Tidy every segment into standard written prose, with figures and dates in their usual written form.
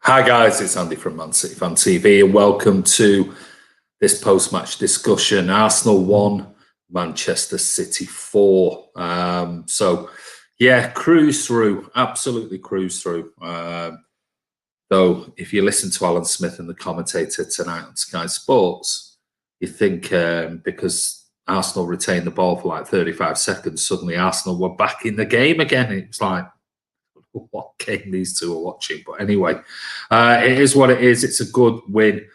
Hi guys, it's Andy from mcfcfantv and welcome to this post-match discussion. Arsenal 1, Manchester City 4. Cruise through, absolutely cruise through. Though if you listen to Alan Smith and the commentator tonight on Sky Sports, you think because Arsenal retained the ball for like 35 seconds, suddenly Arsenal were back in the game again. It was like, what game these two are watching. But anyway, it is what it is. It's a good win.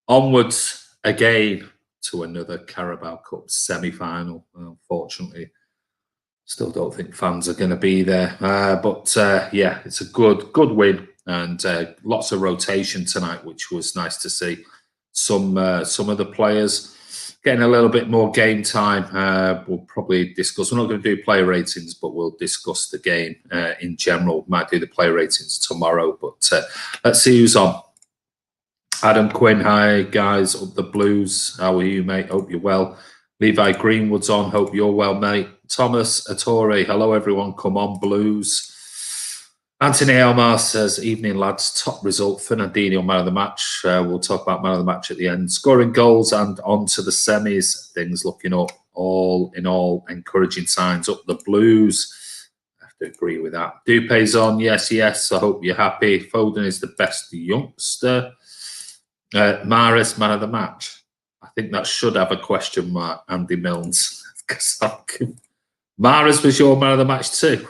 Onwards again to another Carabao Cup semi-final. Unfortunately, still don't think fans are going to be there. It's a good win and lots of rotation tonight, which was nice to see. Some of the players getting a little bit more game time. We'll probably discuss. We're not going to do player ratings, but we'll discuss the game in general. Might do the player ratings tomorrow, but let's see who's on. Adam Quinn, hi guys, up the Blues. How are you, mate? Hope you're well. Levi Greenwood's on. Hope you're well, mate. Thomas Attore, hello everyone. Come on, Blues. Anthony Elmar says, evening lads, top result, Fernandinho man of the match. We'll talk about man of the match at the end. Scoring goals and on to the semis. Things looking up, all in all, encouraging signs up the Blues. I have to agree with that. Dupe's on, yes. I hope you're happy. Foden is the best youngster. Mahrez, man of the match. I think that should have a question mark, Andy Milnes. Mahrez was your man of the match too.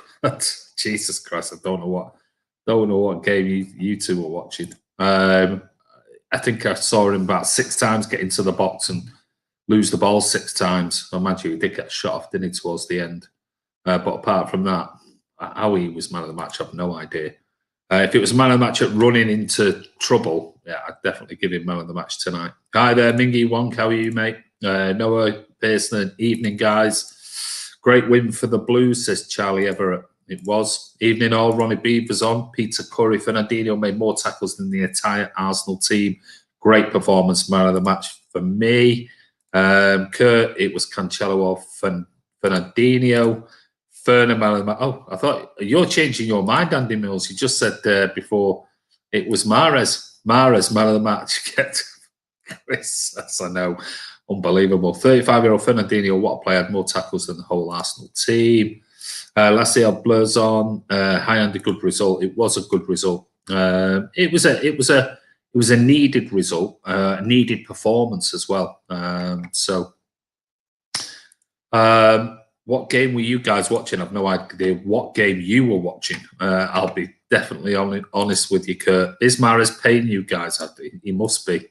Jesus Christ, I don't know what game you two were watching. I think I saw him about 6 times get into the box and lose the ball 6 times. I imagine he did get shot off, didn't he, towards the end? But apart from that, how he was man of the match, I have no idea. If it was man of the match at running into trouble, yeah, I'd definitely give him man of the match tonight. Hi there, Mingy Wonk, how are you, mate? Noah Pearson, evening, guys. Great win for the Blues, says Charlie Everett. It was. Evening all, Ronnie Beaver's on. Peter Curry, Fernandinho made more tackles than the entire Arsenal team. Great performance, man of the match for me. Kurt, it was Cancelo or Fernandinho. Ferner, man of the match. Oh, I thought you're changing your mind, Andy Mills. You just said before it was Mahrez. Mahrez, man of the match. Chris, that's I know. Unbelievable. 35-year-old Fernandinho, what a player, had more tackles than the whole Arsenal team. Lassie Blur's on. High and a good result. It was a good result. It was a needed result, a needed performance as well. What game were you guys watching? I've no idea what game you were watching. I'll be definitely honest with you, Kurt. Is Mahrez paying you guys? He must be.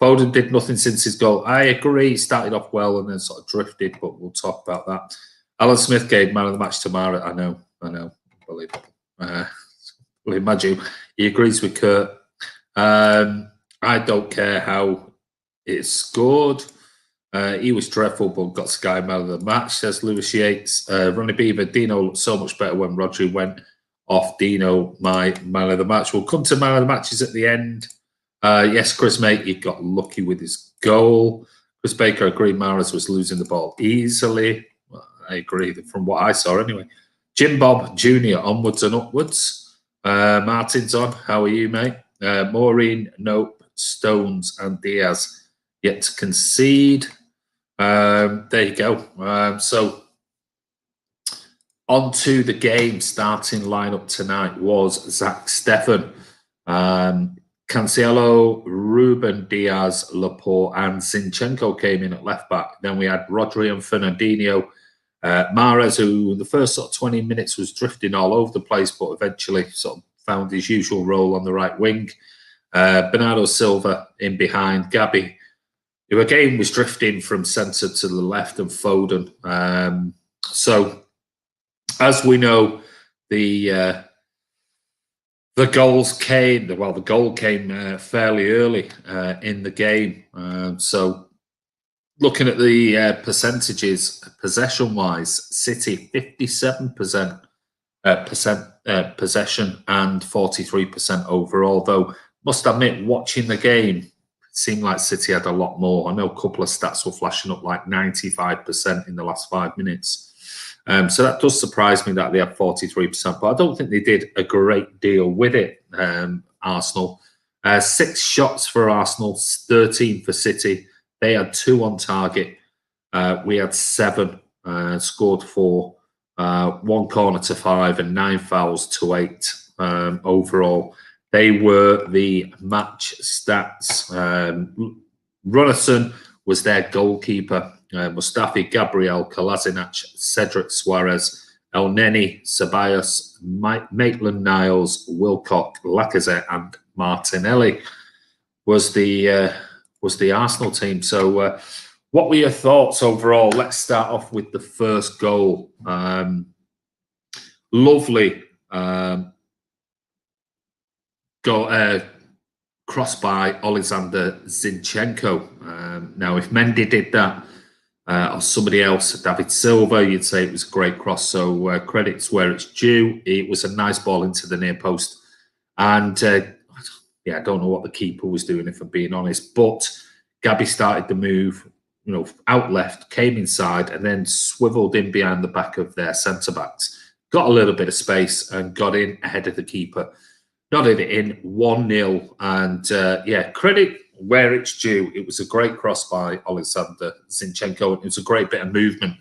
Foden did nothing since his goal. I agree. He started off well and then sort of drifted, but we'll talk about that. Alan Smith gave man of the match to Mahrez. I know. Unbelievable. Well, imagine he agrees with Kurt. I don't care how it's scored. He was dreadful, but got Sky man of the match, says Lewis Yates. Ronnie Beaver, Dino looked so much better when Rodri went off. Dino, my man of the match. We'll come to man of the matches at the end. Yes, Chris, mate, he got lucky with his goal. Chris Baker agreed Mahrez was losing the ball easily. Well, I agree from what I saw anyway. Jim Bob Jr. onwards and upwards. Martin's on. How are you, mate? Maureen, Nope, Stones and Diaz yet to concede. There you go. So on to the game. Starting lineup tonight was Zach Steffen, Cancelo, Ruben Diaz, Laporte and Zinchenko came in at left back. Then we had Rodri and Fernandinho. Mahrez, who the first sort of 20 minutes was drifting all over the place, but eventually sort of found his usual role on the right wing. Bernardo Silva in behind. Gabby, who again was drifting from centre to the left, and Foden. So, as we know, the goals came. Well, the goal came fairly early in the game. So, looking at the percentages, possession-wise, City 57% possession and 43% overall. Though, must admit, watching the game, it seemed like City had a lot more. I know a couple of stats were flashing up like 95% in the last 5 minutes. So that does surprise me that they have 43%, but I don't think they did a great deal with it. Arsenal. 6 shots for Arsenal, 13 for City. They had 2 on target. We had 7, scored 4, 1 corner to 5, and 9 fouls to 8 overall. They were the match stats. Runnison was their goalkeeper. Mustafi, Gabriel, Kolasinac, Cedric Suarez, El Neni, Ceballos, Maitland-Niles, Wilcock, Lacazette, and Martinelli was the Arsenal team. So, what were your thoughts overall? Let's start off with the first goal. Lovely goal. Crossed by Alexander Zinchenko. Now, if Mendy did that, or somebody else, David Silva, you'd say it was a great cross. So credit's where it's due. It was a nice ball into the near post. And yeah, I don't know what the keeper was doing, if I'm being honest. But Gabby started the move, out left, came inside, and then swiveled in behind the back of their centre-backs. Got a little bit of space and got in ahead of the keeper. Nodded it in 1-0, and yeah, credit where it's due. It was a great cross by Alexander Zinchenko. It was a great bit of movement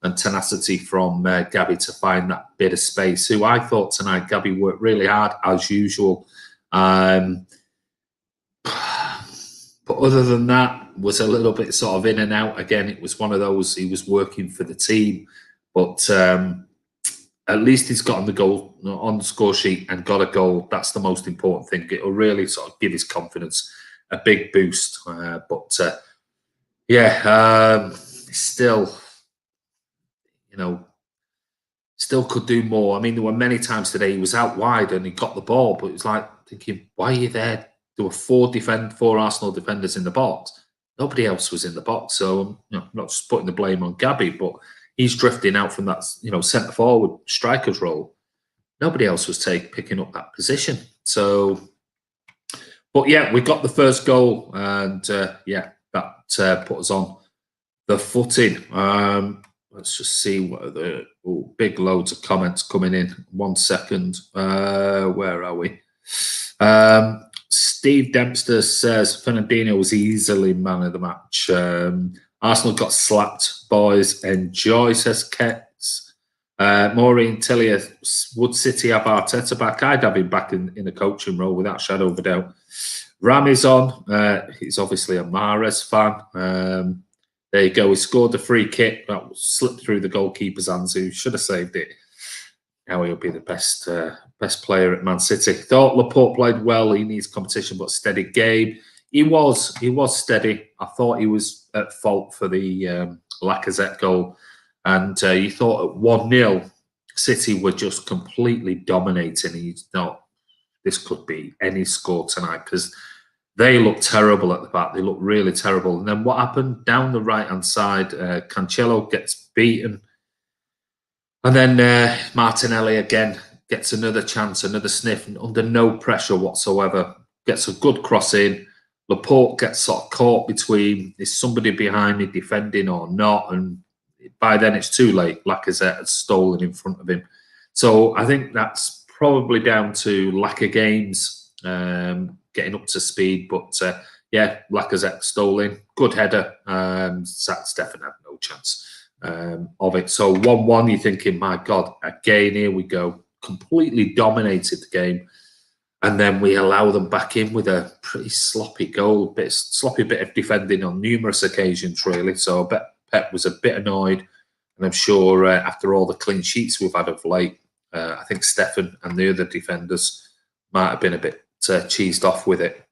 and tenacity from Gabby to find that bit of space. Who I thought tonight, Gabby worked really hard as usual. But other than that, was a little bit sort of in and out. Again, it was one of those, he was working for the team, but at least he's got on the goal, on the score sheet, and got a goal. That's the most important thing. It'll really sort of give his confidence a big boost. But yeah, still, still could do more. I mean, there were many times today he was out wide and he got the ball, but it was like thinking, why are you there? There were 4 Arsenal defenders in the box. Nobody else was in the box. So I'm not just putting the blame on Gabby, but he's drifting out from that, centre forward striker's role. Nobody else was picking up that position. So, but yeah, we got the first goal, and yeah, that put us on the footing. Let's just see what the big loads of comments coming in. 1 second. Where are we? Steve Dempster says Fernandinho was easily man of the match. Arsenal got slapped, boys. Enjoy, says Ketz. Maureen Tillier, would City have Arteta back? I'd have him back in a coaching role without shadow of a doubt. Ram is on. He's obviously a Mahrez fan. There you go. He scored the free kick that slipped through the goalkeeper's hands, who should have saved it. Now he'll be the best player at Man City. Thought Laporte played well. He needs competition, but steady game. He was steady. I thought he was at fault for the Lacazette goal. And you thought at 1-0, City were just completely dominating. He's not, this could be any score tonight, because they looked terrible at the back. They looked really terrible. And then what happened? Down the right-hand side, Cancelo gets beaten. And then Martinelli again gets another chance, another sniff, and under no pressure whatsoever. Gets a good cross in. Laporte gets sort of caught between, is somebody behind me defending or not? And by then it's too late. Lacazette had stolen in front of him. So I think that's probably down to lack of games, getting up to speed. But yeah, Lacazette stolen. Good header. Stefan had no chance of it. So 1-1, you're thinking, my God, again, here we go. Completely dominated the game. And then we allow them back in with a pretty sloppy goal, sloppy bit of defending on numerous occasions, really. So I bet Pep was a bit annoyed. And I'm sure after all the clean sheets we've had of late, I think Stefan and the other defenders might have been a bit cheesed off with it.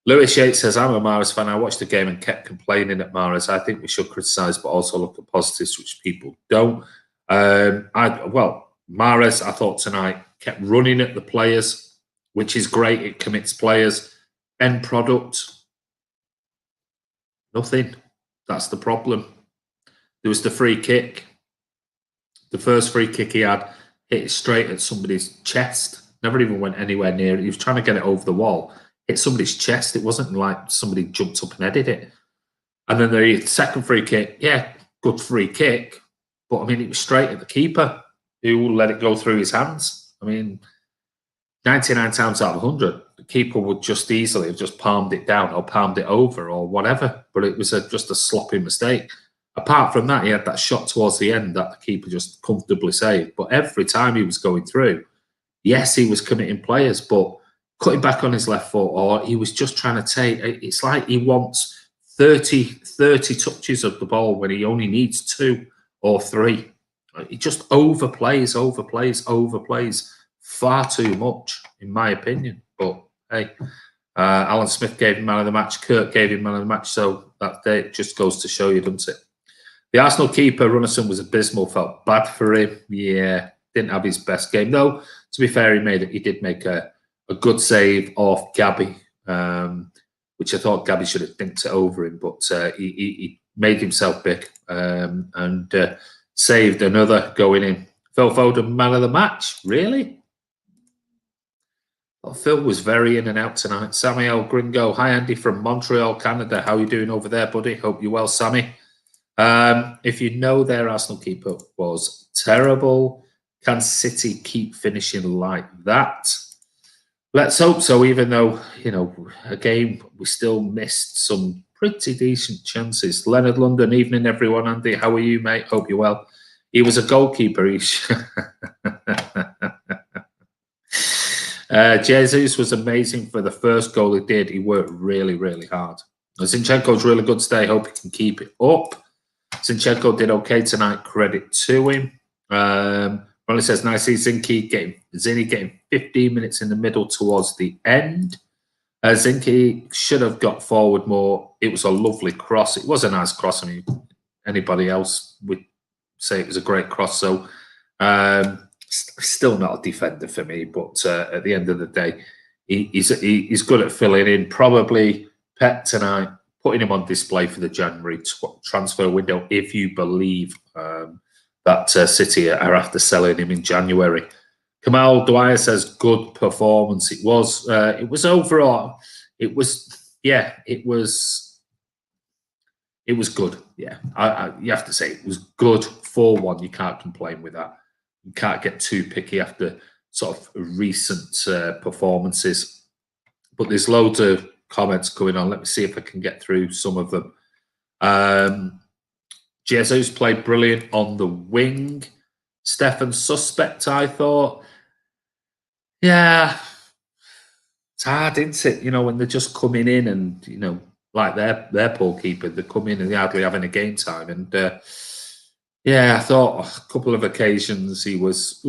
Lewis Yates says, I'm a Mahrez fan. I watched the game and kept complaining at Mahrez. I think we should criticise, but also look at positives, which people don't. Mahrez, I thought tonight, kept running at the players, which is great. It commits players. End product, nothing. That's the problem. There was the free kick. The first free kick he had hit it straight at somebody's chest. Never even went anywhere near it. He was trying to get it over the wall. Hit somebody's chest. It wasn't like somebody jumped up and headed it. And then the second free kick, yeah, good free kick. But, I mean, it was straight at the keeper, who let it go through his hands. I mean, 99 times out of 100, the the keeper would just easily have just palmed it down or palmed it over or whatever. But it was just a sloppy mistake. Apart from that, he had that shot towards the end that the keeper just comfortably saved. But every time he was going through, yes, he was committing players, but cutting back on his left foot, or he was just trying to take, it's like he wants 30 touches of the ball when he only needs 2 or 3. He just overplays far too much, in my opinion. But hey, Alan Smith gave him man of the match. Kurt gave him man of the match. So that day just goes to show you, doesn't it? The Arsenal keeper, Runnison, was abysmal. Felt bad for him. Yeah, didn't have his best game. Though, to be fair, he did make a good save off Gabby, which I thought Gabby should have dinked it over him. But he made himself big and saved another going in. Phil Foden, man of the match. Really? Well, Phil was very in and out tonight. Samuel Gringo. Hi, Andy from Montreal, Canada. How are you doing over there, buddy? Hope you're well, Sammy. If you know their Arsenal keeper was terrible, can City keep finishing like that? Let's hope so, even though, again, we still missed some pretty decent chances. Leonard London, evening, everyone. Andy, how are you, mate? Hope you're well. He was a goalkeeper. Jesus was amazing for the first goal he did. He worked really, really hard. Zinchenko's really good today. Hope he can keep it up. Zinchenko did okay tonight. Credit to him. Ronnie says, nice to see Zinny getting 15 minutes in the middle towards the end. Zinky should have got forward more. It was a lovely cross. It was a nice cross. I mean, anybody else would say it was a great cross. So, still not a defender for me. But at the end of the day, he's good at filling in. Probably Pep tonight, putting him on display for the January transfer window, if you believe that City are after selling him in January. Kamal Dwyer says, good performance. It was overall, it was good. Yeah, you have to say it was good. 4-1, you can't complain with that. You can't get too picky after sort of recent performances. But there's loads of comments going on. Let me see if I can get through some of them. Jesus played brilliant on the wing. Stefan suspect, I thought. Yeah, it's hard, isn't it? When they're just coming in and, like their poor keeper, they come in and they hardly having a game time. And I thought a couple of occasions he was,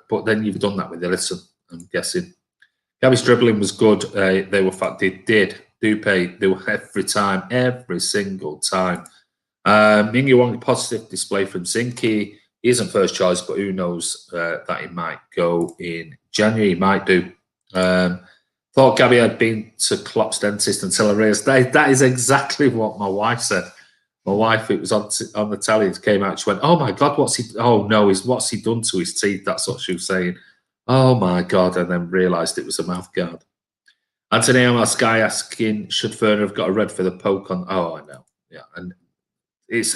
but then you've done that with Ellison, I'm guessing. Gabby's dribbling was good. They do pay. They were every single time. Mingyu Wong, positive display from Zinky. He isn't first choice, but who knows that he might go in January. He might do. Thought Gabby had been to Klopp's dentist until I realised that is exactly what my wife said. My wife, it was on the telly, it came out, she went, oh my God, what's he done to his teeth? That's what she was saying. Oh my God, and then realised it was a mouth guard. Anthony Omar Sky asking, should Ferner have got a red for the poke on? Oh, I know. Yeah, and it's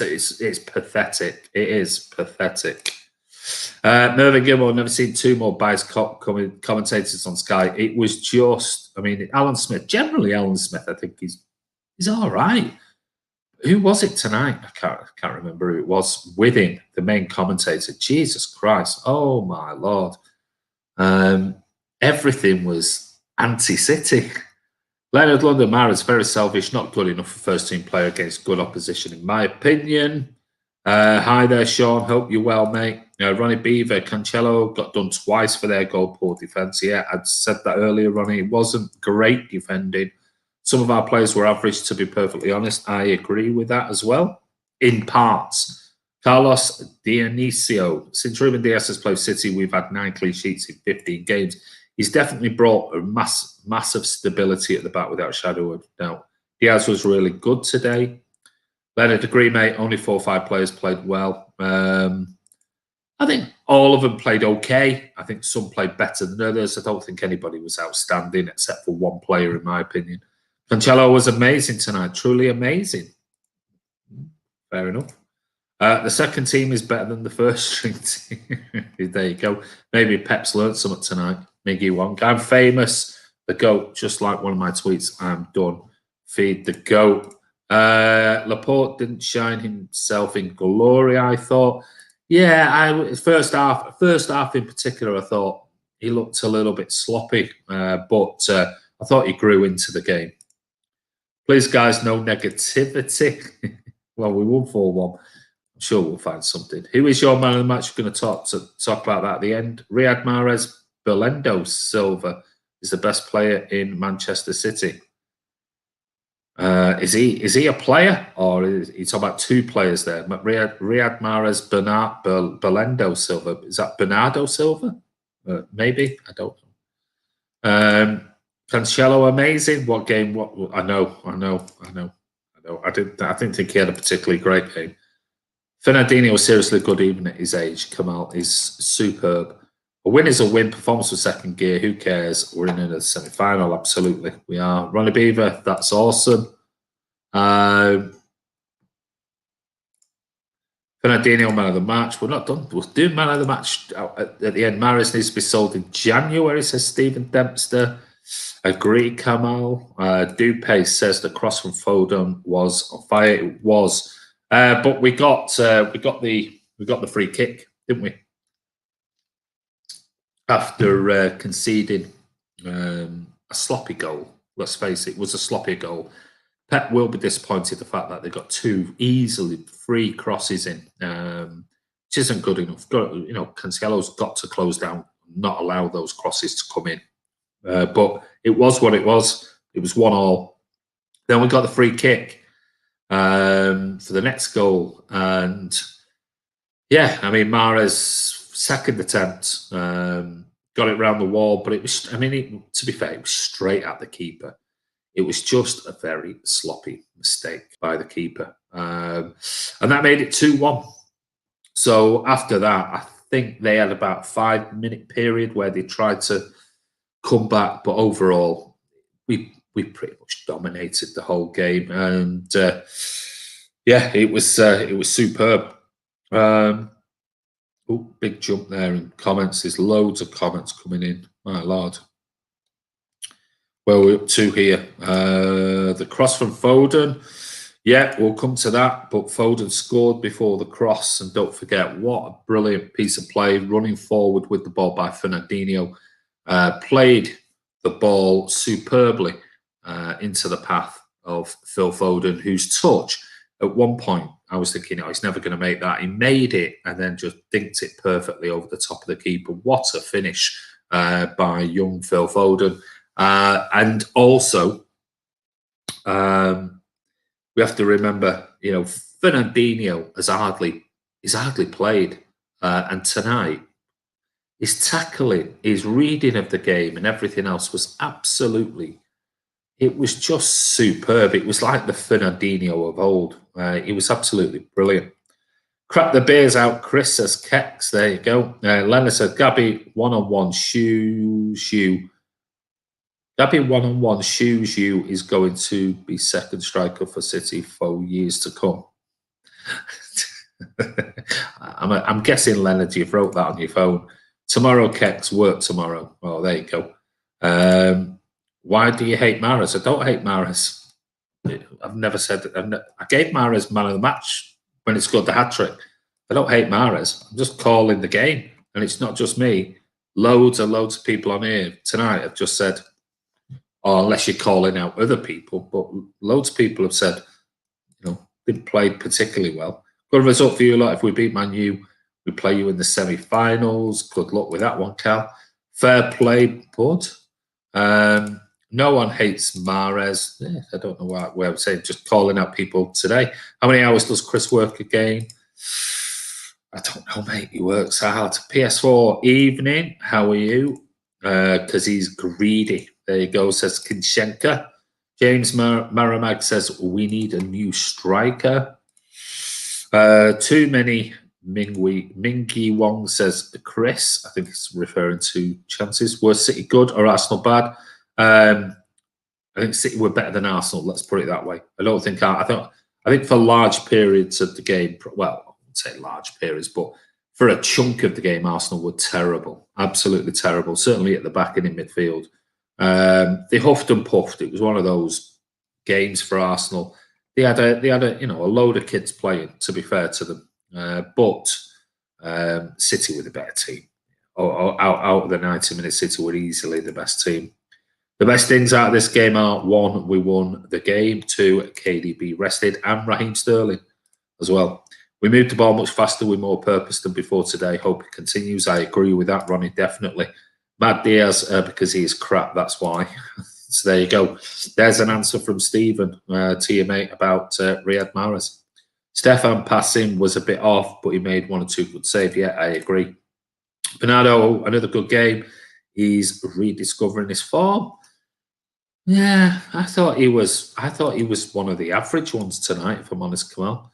pathetic. It is pathetic. Mervyn Gilmore, never seen 2 more biased commentators on Sky. It was just, Alan Smith. Generally, Alan Smith, I think he's all right. Who was it tonight? I can't remember who it was with him, the main commentator. Jesus Christ. Oh, my Lord. Everything was anti-City. Leonard London Mara's very selfish, not good enough for first-team player against good opposition, in my opinion. Hi there, Sean. Hope you're well, mate. Ronnie Beaver, Cancelo got done twice for their goal poor defence. Yeah, I'd said that earlier, Ronnie. It wasn't great defending. Some of our players were average, to be perfectly honest. I agree with that as well, in parts. Carlos Dionisio. Since Ruben Dias has played City, we've had 9 clean sheets in 15 games. He's definitely brought a massive stability at the back without a shadow of doubt. Diaz was really good today. Leonard, agree, mate. Only 4 or 5 players played well. I think all of them played okay. I think some played better than others. I don't think anybody was outstanding except for one player, in my opinion. Cancelo was amazing tonight. Truly amazing. Fair enough. The second team is better than the first string team. There you go. Maybe Pep's learned something tonight. Miggy Wong. I'm famous the GOAT, just like one of my tweets. I'm done. Feed the GOAT. Laporte didn't shine himself in glory, I thought. Yeah, first half in particular, I thought he looked a little bit sloppy, but I thought he grew into the game. Please, guys, no negativity. Well, we won 4-1. I'm sure we'll find something. Who is your man of the match? We're going to talk about that at the end. Riyad Mahrez, Bernardo Silva is the best player in Manchester City. Is he a player, or is he talking about two players there? Riyad Mahrez, Bernardo Silva. Is that Bernardo Silva? Maybe, I don't know. Cancelo, amazing. What game? What I know. I didn't think he had a particularly great game. Fernandinho was seriously good even at his age. Kamal is superb. A win is a win. Performance was second gear. Who cares? We're in a semi-final. Absolutely, we are. Ronnie Beaver, that's awesome. Fernandinho, man of the match. We're not done. We'll do man of the match at the end. Mahrez needs to be sold in January, says Stephen Dempster. Agree, Kamal. Dupe says the cross from Foden was on fire. It was, but we got the free kick, didn't we? After conceding a sloppy goal. Let's face it, it was a sloppy goal. Pep will be disappointed the fact that they got two easily free crosses in, which isn't good enough. Cancelo's got to close down, not allow those crosses to come in. But it was what it was. It was 1-1. Then we got the free kick for the next goal. And yeah, I mean, Mahrez, second attempt, got it round the wall. But it was, to be fair, it was straight at the keeper. It was just a very sloppy mistake by the keeper. And that made it 2-1. So after that, I think they had about a 5-minute period where they tried to come back, but overall, we pretty much dominated the whole game, and yeah, it was superb. Big jump there in comments. There's loads of comments coming in. My lord, where we're up to here. The cross from Foden. Yeah, we'll come to that. But Foden scored before the cross, and don't forget what a brilliant piece of play running forward with the ball by Fernandinho. Played the ball superbly into the path of Phil Foden, whose touch at one point I was thinking, oh, he's never going to make that. He made it and then just dinked it perfectly over the top of the keeper. What a finish by young Phil Foden. And also, we have to remember, Fernandinho has hardly played, and tonight, his tackling, his reading of the game and everything else was it was just superb. It was like the Fernandinho of old. He was absolutely brilliant. Crap the beers out, Chris says Kex. There you go. Leonard said, Gabby, one-on-one shoes you. Gabby, one-on-one shoes you is going to be second striker for City for years to come. I'm guessing, Leonard, you've wrote that on your phone. Tomorrow, Kex, work tomorrow. Oh, there you go. Why do you hate Mahrez? I don't hate Mahrez. I've never said that. I gave Mahrez man of the match when he scored the hat-trick. I don't hate Mahrez. I'm just calling the game. And it's not just me. Loads and loads of people on here tonight have just said, oh, unless you're calling out other people, but loads of people have said, didn't play particularly well. Good result for you lot. If we beat Man U, we play you in the semi-finals. Good luck with that one, Cal. Fair play, bud. No one hates Mahrez. Yeah, I don't know why I'm saying, just calling out people today. How many hours does Chris work again? I don't know, mate. He works hard. PS4 evening. How are you? Because he's greedy. There you go, says Kinshenka. James Maramag says, we need a new striker. Too many Mingy Wong says, Chris, I think it's referring to chances. Were City good or Arsenal bad? I think City were better than Arsenal, let's put it that way. I think for large periods of the game, well, I wouldn't say large periods, but for a chunk of the game, Arsenal were terrible. Absolutely terrible. Certainly at the back and in midfield. They huffed and puffed. It was one of those games for Arsenal. They had a load of kids playing. To be fair to them, but City were the better team. Out of the 90 minutes, City were easily the best team. The best things out of this game are: one, we won the game; two, KDB rested, and Raheem Sterling as well. We moved the ball much faster with more purpose than before today. Hope it continues. I agree with that, Ronnie, definitely. Mad Diaz, because he is crap, that's why. So there you go. There's an answer from Stephen to your mate about Riyad Mahrez. Stefan passing was a bit off, but he made one or two good saves. Yeah, I agree. Bernardo, another good game. He's rediscovering his form. Yeah, I thought he was one of the average ones tonight, if I'm honest, Kamal.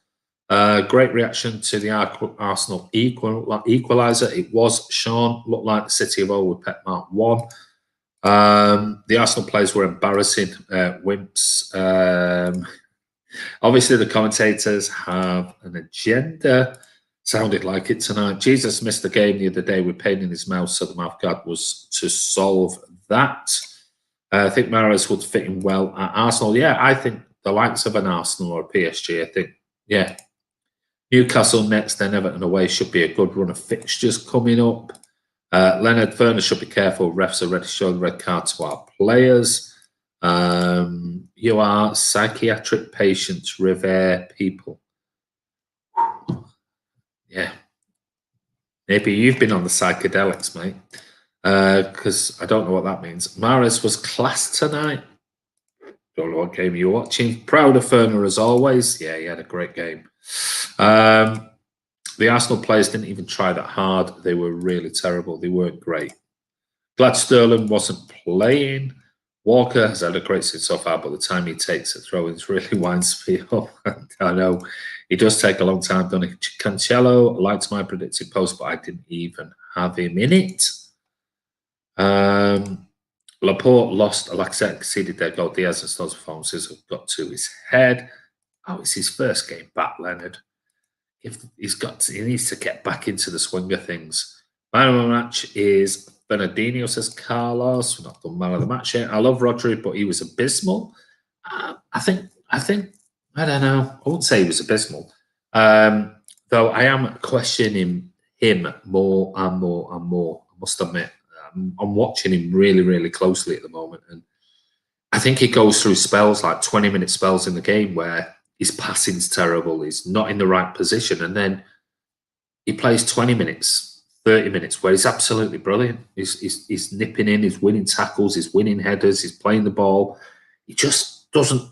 Great reaction to the Arsenal equaliser. It was Sean. Looked like the City of old with Pep Mark 1. The Arsenal players were embarrassing. Wimps. Obviously, the commentators have an agenda. Sounded like it tonight. Jesus missed the game the other day with pain in his mouth, so the mouth guard was to solve that. I think Mahrez would fit in well at Arsenal. Yeah, I think the likes of an Arsenal or a PSG, I think, yeah. Newcastle next, then Everton away should be a good run of fixtures coming up. Leonard Werner should be careful. Refs already showed the red card to our players. You are psychiatric patients, Revere people. Yeah. Maybe you've been on the psychedelics, mate. Because I don't know what that means. Mahrez was class tonight. Don't know what game you're watching. Proud of Werner as always. Yeah, he had a great game. The Arsenal players didn't even try that hard. They were really terrible. They weren't great. Glad Sterling wasn't playing. Walker has had a great season so far, but the time he takes at throw-ins really winds me up. I know he does take a long time, doesn't he? Cancelo liked my predicted post, but I didn't even have him in it. Laporte lost. Lacazette conceded their goal. Diaz and Stone's performances have got to his head. Oh, it's his first game back, Leonard. He needs to get back into the swing of things. Man of the match is Fernandinho, says Carlos. We're not done man of the match yet. I love Rodri, but he was abysmal. I think I don't know. I wouldn't say he was abysmal. Though I am questioning him more and more and more. I must admit. I'm watching him really, really closely at the moment. And I think he goes through spells, like 20-minute spells in the game where his passing's terrible. He's not in the right position. And then he plays 20 minutes, 30 minutes where he's absolutely brilliant. He's nipping in, he's winning tackles, he's winning headers, he's playing the ball. He just doesn't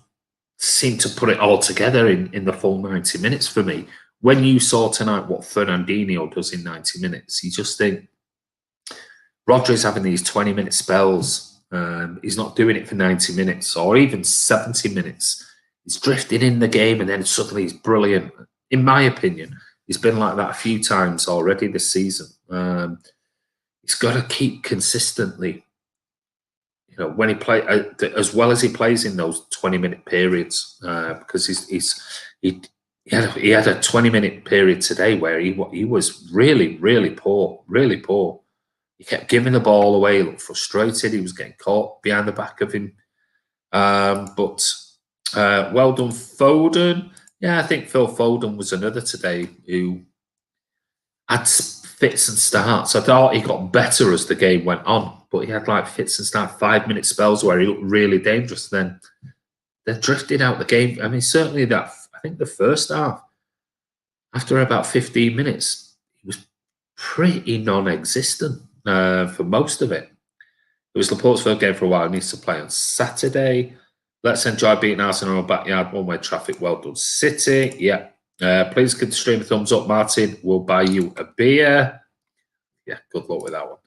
seem to put it all together in the full 90 minutes for me. When you saw tonight what Fernandinho does in 90 minutes, you just think, Rodri's having these 20-minute spells. He's not doing it for 90 minutes or even 70 minutes. He's drifting in the game and then suddenly he's brilliant. In my opinion, he's been like that a few times already this season. He's got to keep consistently, when he plays, as well as he plays in those 20-minute periods, because he had a 20-minute period today where he was really, really poor, really poor. He kept giving the ball away. He looked frustrated. He was getting caught behind the back of him. But well done, Foden. Yeah, I think Phil Foden was another today who had fits and starts. I thought he got better as the game went on, but he had like fits and starts, 5-minute spells where he looked really dangerous. Then they drifted out the game. I mean, certainly I think the first half, after about 15 minutes, he was pretty non-existent. For most of it. It was Laporte's first game for a while. He needs to play on Saturday. Let's enjoy beating Arsenal in our backyard. One-way traffic. Well done, City. Yeah. Please give the stream a thumbs up, Martin. We'll buy you a beer. Yeah, good luck with that one.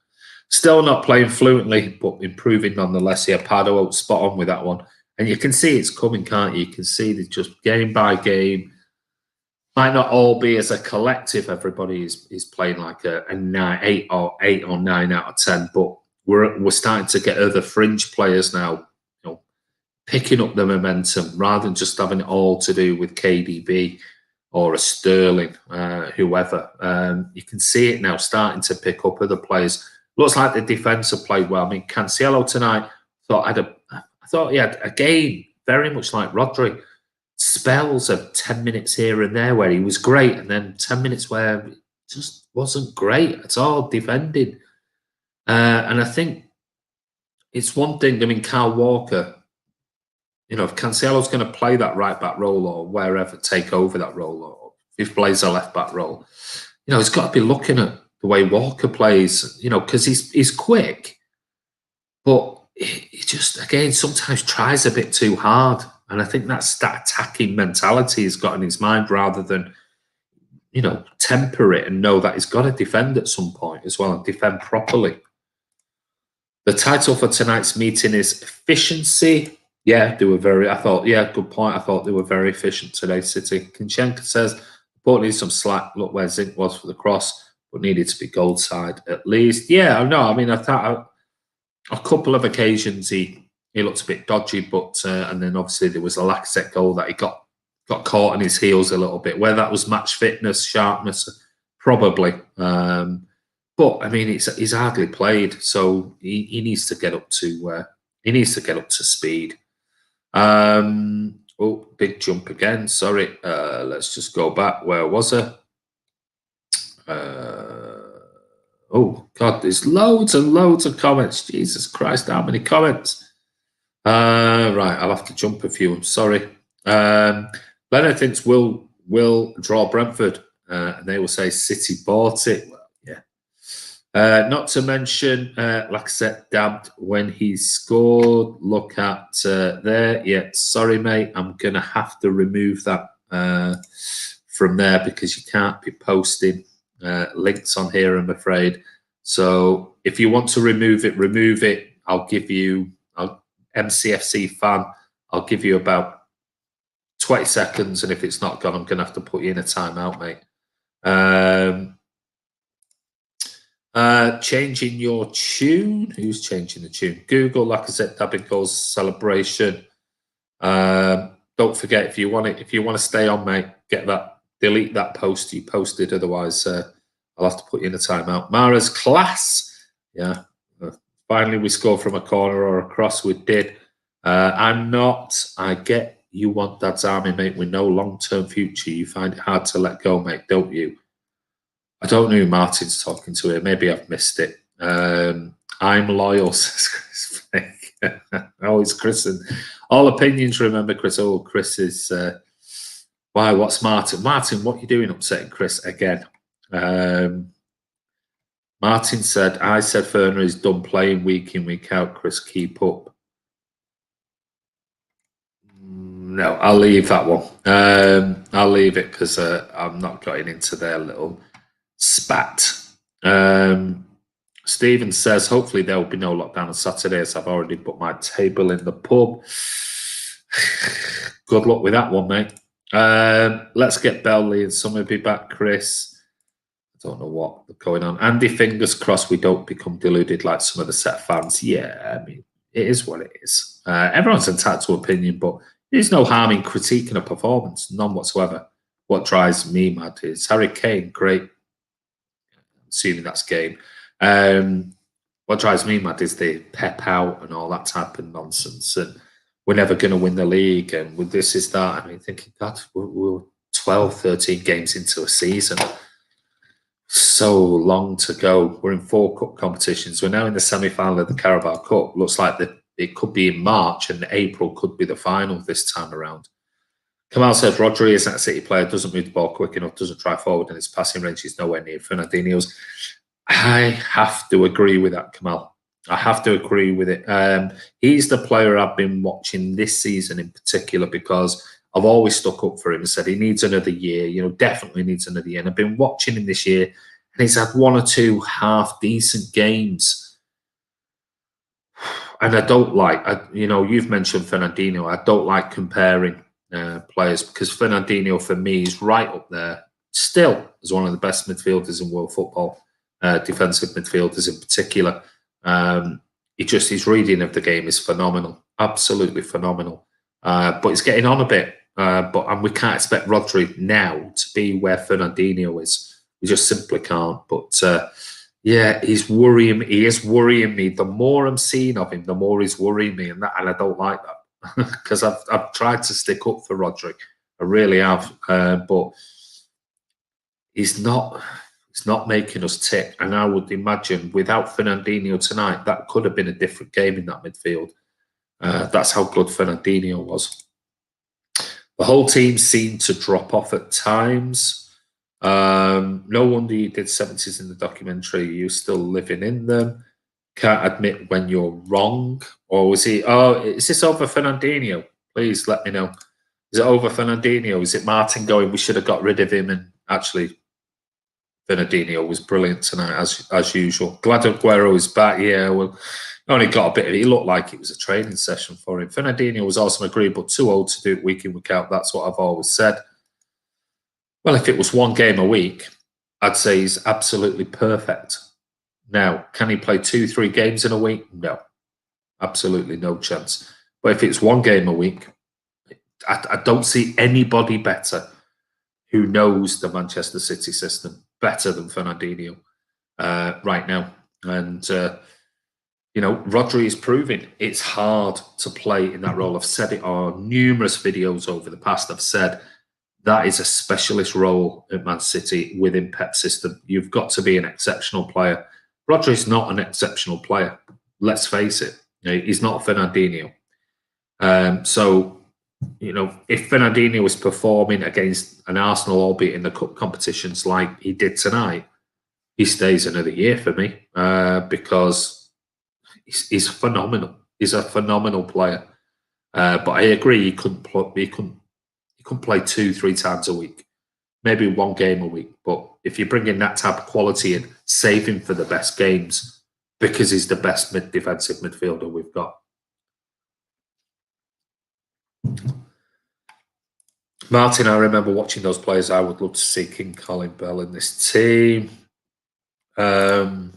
Still not playing fluently, but improving nonetheless. Yeah, Pardo spot on with that one. And you can see it's coming, can't you? You can see that just game by game. Might not all be as a collective. Everybody is playing like a 8 or 9 out of 10, but we're starting to get other fringe players now, picking up the momentum rather than just having it all to do with KDB or a Sterling, whoever. You can see it now starting to pick up other players. Looks like the defence have played well. I mean, Cancelo tonight, I thought he had, again, very much like Rodri, spells of 10 minutes here and there where he was great, and then 10 minutes where it just wasn't great at all defending. And I think it's one thing, I mean, Kyle Walker, you know, if Cancelo's going to play that right back role or wherever, take over that role, or if he plays a left back role, you know, he's got to be looking at the way Walker plays, you know, because he's quick, but he just, again, sometimes tries a bit too hard. And I think that's that attacking mentality he's got in his mind rather than, you know, temper it and know that he's got to defend at some point as well and defend properly. The title for tonight's meeting is efficiency. Yeah, they were very, I thought, yeah, good point. I thought they were very efficient today, City. Kinchenko says, Port needs some slack. Look where Zinc was for the cross, but needed to be goal side at least. Yeah, no, I mean, I thought a couple of occasions he looked a bit dodgy, but and then obviously there was a Lacazette goal that he got caught on his heels a little bit. Where that was match fitness, sharpness, probably. But I mean, he's hardly played, so he needs to get up to speed. Oh, big jump again. Sorry. Let's just go back. Where was I? Oh God, there's loads and loads of comments. Jesus Christ, how many comments? Right, I'll have to jump a few. I'm sorry. Leonard thinks will draw Brentford, and they will say City bought it. Well, yeah. Not to mention, Lacazette dabbed when he scored. Look at there. Yeah, sorry, mate. I'm going to have to remove that from there because you can't be posting links on here, I'm afraid. So if you want to remove it. I'll give you, MCFC fan, I'll give you about 20 seconds. And if it's not gone, I'm going to have to put you in a timeout, mate. Changing your tune. Who's changing the tune? Google Lacazette dabbing goals celebration. Don't forget, if you want to stay on, mate, delete that post you posted. Otherwise, I'll have to put you in a timeout. Mara's class. Yeah. Finally, we scored from a corner or a cross. We did. I'm not. I get you want Dad's army, mate, with no long-term future. You find it hard to let go, mate, don't you? I don't know who Martin's talking to here. Maybe I've missed it. I'm loyal, says Chris. Oh, it's Chris. And all opinions, remember, Chris. Oh, Chris is... why, what's Martin? Martin, what are you doing upsetting Chris again? Martin said, I said Ferner is done playing week in, week out. Chris, keep up. No, I'll leave that one. I'll leave it because I'm not getting into their little spat. Stephen says, hopefully there will be no lockdown on Saturday as I've already put my table in the pub. Good luck with that one, mate. Let's get Belley and Summerby back, Chris. I don't know what's going on. Andy, fingers crossed we don't become deluded like some of the set fans. Yeah, I mean, it is what it is. Everyone's entitled to opinion, but there's no harm in critiquing a performance, none whatsoever. What drives me mad is Harry Kane, great. Assuming that's game. What drives me mad is the pep out and all that type of nonsense. And we're never going to win the league. And with this is that. I mean, thinking, God, we're 12, 13 games into a season. So long to go. We're in 4 cup competitions. We're now in the semi-final of the Carabao Cup. Looks like it could be in March and April could be the final this time around. Kamal says Rodri isn't a City player, doesn't move the ball quick enough, doesn't try forward, and his passing range is nowhere near Fernandinho's. I have to agree with that, Kamal. I have to agree with it. He's the player I've been watching this season in particular because I've always stuck up for him and said he needs another year, you know, definitely needs another year. And I've been watching him this year and he's had 1 or 2 half-decent games. And I don't like, you know, you've mentioned Fernandinho. I don't like comparing players because Fernandinho, for me, is right up there still as one of the best midfielders in world football, defensive midfielders in particular. His reading of the game is phenomenal, absolutely phenomenal. But he's getting on a bit. And we can't expect Rodri now to be where Fernandinho is. We just simply can't. But Yeah, he's worrying me. He is worrying me. The more I'm seeing of him, the more he's worrying me, and I don't like that because I've tried to stick up for Rodri. I really have, but he's not making us tick. And I would imagine without Fernandinho tonight, that could have been a different game in that midfield. That's how good Fernandinho was. The whole team seemed to drop off at times. No wonder you did 70s in the documentary. You're still living in them. Can't admit when you're wrong. Or was he, oh, is this over Fernandinho? Please let me know. Is it over Fernandinho? Is it Martin going, we should have got rid of him? And actually, Fernandinho was brilliant tonight, as usual. Glad Aguero is back. Yeah, well, only got a bit of it. He looked like it was a training session for him. Fernandinho was awesome, agreed, but too old to do it week in, week out. That's what I've always said. Well, if it was one game a week, I'd say he's absolutely perfect. Now, can he play 2-3 games in a week? No, absolutely no chance. But if it's one game a week, I don't see anybody better who knows the Manchester City system better than Fernandinho right now. And, you know, Rodri is proving it's hard to play in that role. I've said it on numerous videos over the past. I've said that is a specialist role at Man City within Pep's system. You've got to be an exceptional player. Rodri is not an exceptional player. Let's face it. He's not Fernandinho. So, you know, if Fernandinho was performing against an Arsenal, albeit in the cup competitions like he did tonight, he stays another year for me because he's phenomenal. He's a phenomenal player. But I agree, he couldn't play 2-3 times a week, maybe one game a week. But if you bring in that type of quality in, save him for the best games because he's the best defensive midfielder we've got. Martin, I remember watching those players. I would love to see King Colin Bell in this team. Only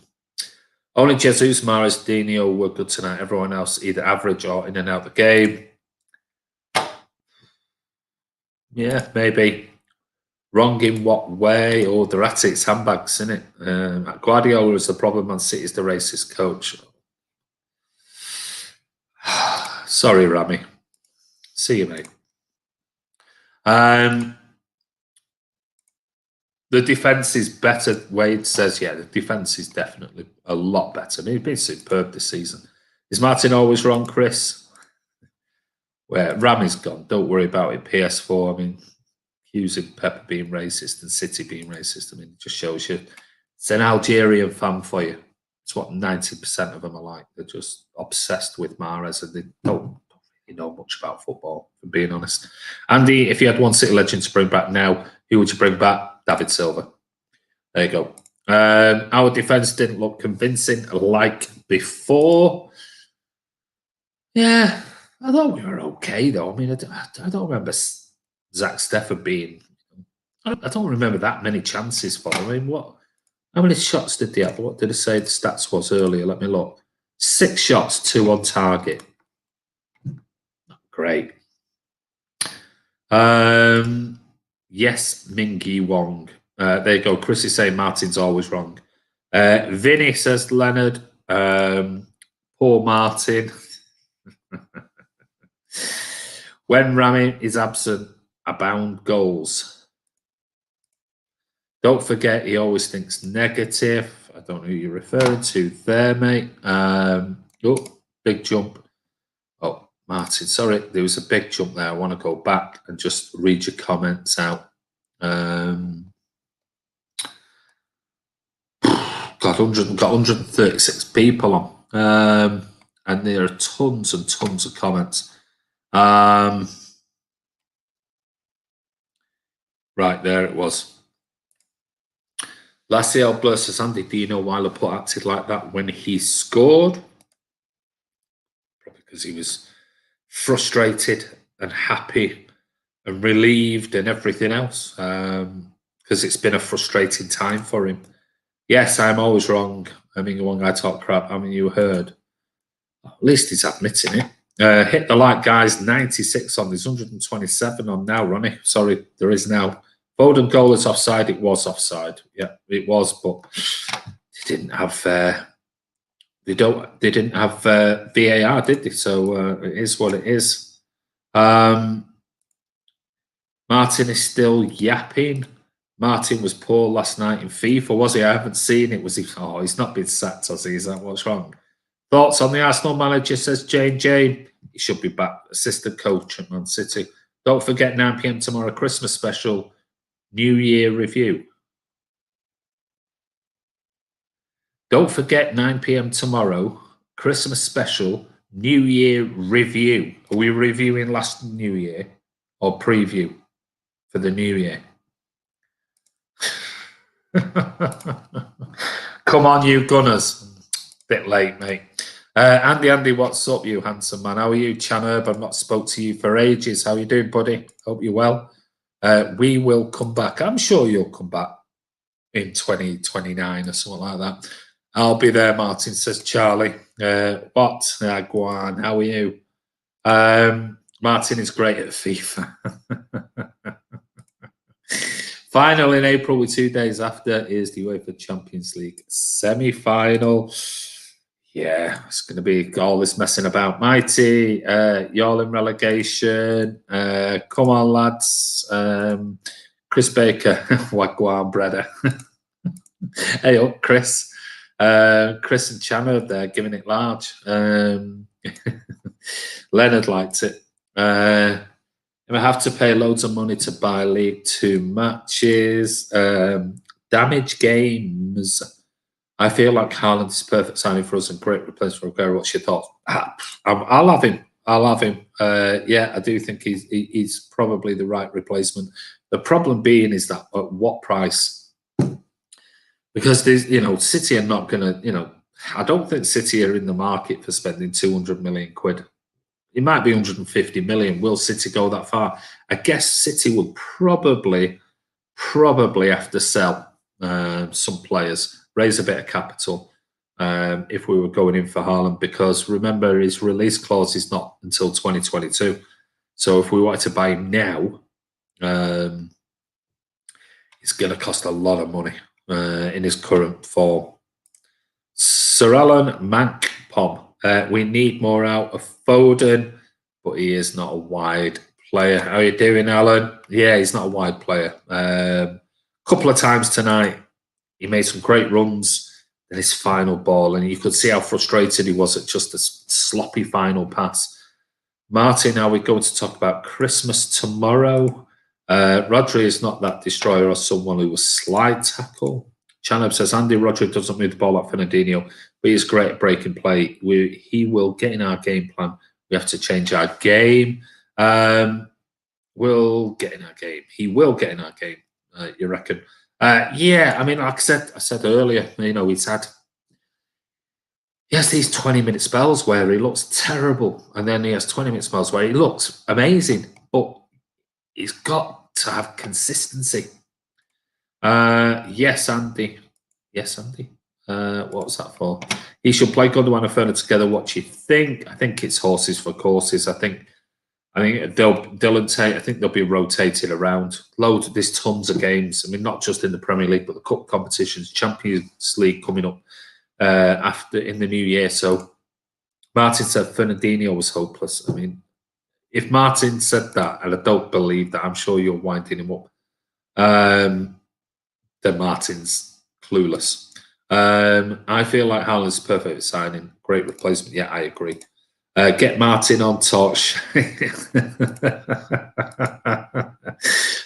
Jesus, Mahrez, Dino were good tonight. Everyone else either average or in and out the game. Yeah, maybe. Wrong in what way? Or they're at its handbags, isn't it? Guardiola is the problem. Man City is the racist coach. Sorry, Rami. See you, mate. The defence is better. Wade says, yeah, the defence is definitely a lot better. I mean, he's been superb this season. Is Martin always wrong, Chris? Where Rami's gone. Don't worry about it. PS4, I mean, accusing Pepper being racist and City being racist. I mean, it just shows you it's an Algerian fan for you. It's what 90% of them are like. They're just obsessed with Mahrez and they don't really know much about football, for being honest. Andy, if you had one City legend to bring back now, who would you bring back? David Silva. There you go. Our defence didn't look convincing like before. Yeah, I thought we were okay, though. I mean, I don't remember Zach Steffen being... I don't remember that many chances for him. I mean, how many shots did they have? What did I say the stats was earlier? Let me look. 6 shots, 2 on target. Great. Yes, Mingy Wong. There you go. Chris is saying Martin's always wrong. Vinny says Leonard. Poor Martin. When Rami is absent, abound goals. Don't forget, he always thinks negative. I don't know who you're referring to there, mate. Oh, big jump. Oh, Martin, sorry, there was a big jump there. I want to go back and just read your comments out. Got 136 people on, and there are tons and tons of comments. Right, there it was. Laciel Blur says, Andy, do you know why Laporte acted like that when he scored? Probably because he was frustrated and happy and relieved and everything else, because it's been a frustrating time for him. Yes, I'm always wrong. I mean, when I talk crap, I mean, you heard. At least he's admitting it. Hit the like, guys. 96 on. There's 127 on now, Ronnie. Sorry, there is now. Foden goal is offside. It was offside. Yeah, it was, but didn't have they didn't have VAR, did they? So it is what it is. Martin is still yapping. Martin was poor last night in FIFA, was he? I haven't seen it. Was he? Oh, he's not been sacked, has he? Is that what's wrong? Thoughts on the Arsenal manager, says Jane. He should be back. Assistant coach at Man City. Don't forget 9 p.m. tomorrow, Christmas special, New Year review. Don't forget 9 p.m. tomorrow, Christmas special, New Year review. Are we reviewing last New Year or preview for the New Year? Come on, you Gunners. Bit late, mate. Andy, what's up, you handsome man? How are you, Chan Herb? I've not spoke to you for ages. How are you doing, buddy? Hope you're well. We will come back. I'm sure you'll come back in 2029 or something like that. I'll be there, Martin, says Charlie. What? Guan, how are you? Martin is great at FIFA. Final in April, with 2 days after, is the UEFA Champions League semi-final. Yeah, it's going to be all this messing about. Mighty, you're in relegation. Come on, lads. Chris Baker, Wagwan brother. Hey up, Chris. Chris and Chandler, they're giving it large. Leonard liked it. I have to pay loads of money to buy League 2 matches. Damage games. I feel like Haaland is perfect signing for us and great replacement for Aguero. What's your thoughts? I'll have him. Yeah, I do think he's probably the right replacement. The problem being is that at what price? Because there's, City are not going to, I don't think City are in the market for spending 200 million quid. It might be 150 million. Will City go that far? I guess City would probably have to sell some players, raise a bit of capital if we were going in for Haaland, because remember, his release clause is not until 2022. So if we wanted to buy him now, it's going to cost a lot of money in his current form. Sir Alan Mankpom. We need more out of Foden, but he is not a wide player. How are you doing, Alan? Yeah, he's not a wide player. Couple of times tonight, he made some great runs. Then his final ball, and you could see how frustrated he was at just a sloppy final pass. Martin, are we going to talk about Christmas tomorrow? Rodri is not that destroyer or someone who was slide tackle. Chanab says, Andy, Rodri doesn't move the ball like Fernandinho, but he's great at breaking play. He will get in our game plan. We have to change our game. We'll get in our game. He will get in our game, you reckon? Yeah, I mean, like I said earlier, he has these 20-minute spells where he looks terrible, and then he has 20-minute spells where he looks amazing, but he's got to have consistency. Yes, Andy. What was that for? He should play Gundogan and Ferner together. What do you think? I think it's horses for courses. I think they'll be rotated around. There's tons of games. I mean, not just in the Premier League, but the cup competitions, Champions League coming up after in the new year. So Martin said Fernandinho was hopeless. I mean, if Martin said that, and I don't believe that, I'm sure you're winding him up. Then Martin's clueless. I feel like Haaland's perfect signing. Great replacement. Yeah, I agree. Get Martin on touch.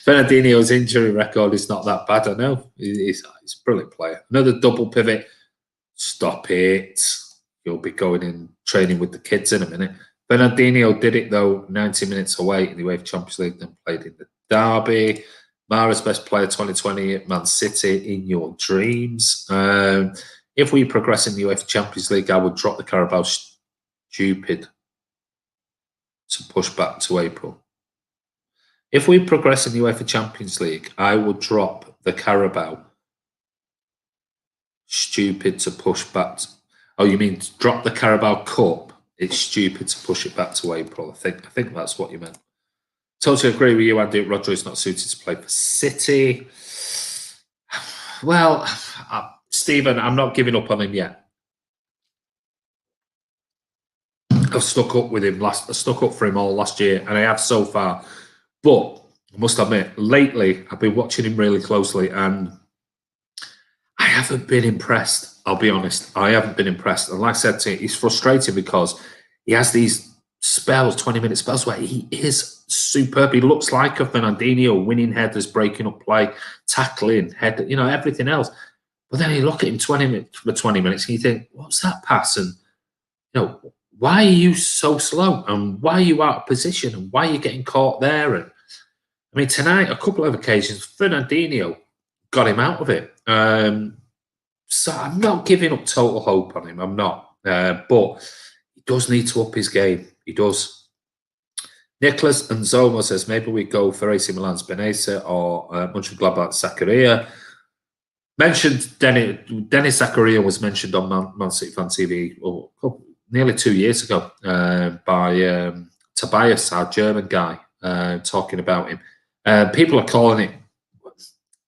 Fernandinho's injury record is not that bad. I know. He's a brilliant player. Another double pivot. Stop it. You'll be going in training with the kids in a minute. Fernandinho did it, though, 90 minutes away in the UEFA Champions League, then played in the derby. Mara's best player 2020 at Man City in your dreams. If we progress in the UEFA Champions League, I would drop the Carabao stupid to push back to April. If we progress in the UEFA Champions League, I would drop the Carabao stupid to push back. Oh, you mean drop the Carabao Cup? It's stupid to push it back to April. I think that's what you meant. Totally agree with you, Andy. Rodri is not suited to play for City. Well, Stephen, I'm not giving up on him yet. I've stuck up with him I stuck up for him all last year, and I have so far. But I must admit, lately I've been watching him really closely, and I haven't been impressed. I'll be honest, I haven't been impressed. And like I said to you, it's frustrating because he has these spells, 20-minute spells, where he is superb. He looks like a Fernandinho, winning headers, breaking up play, tackling, head, everything else. But then you look at him 20 minutes for 20 minutes, and you think, what's that pass? And why are you so slow? And why are you out of position? And why are you getting caught there? And I mean, tonight, a couple of occasions, Fernandinho got him out of it. So I'm not giving up total hope on him. I'm not. But he does need to up his game. He does. Nicholas and Zoma says maybe we go for AC Milan's Benessa or Mönchengladbach Zakaria. Mentioned Dennis Zakaria was mentioned on Man City Fan TV nearly 2 years ago by Tobias, our German guy, talking about him. People are calling it,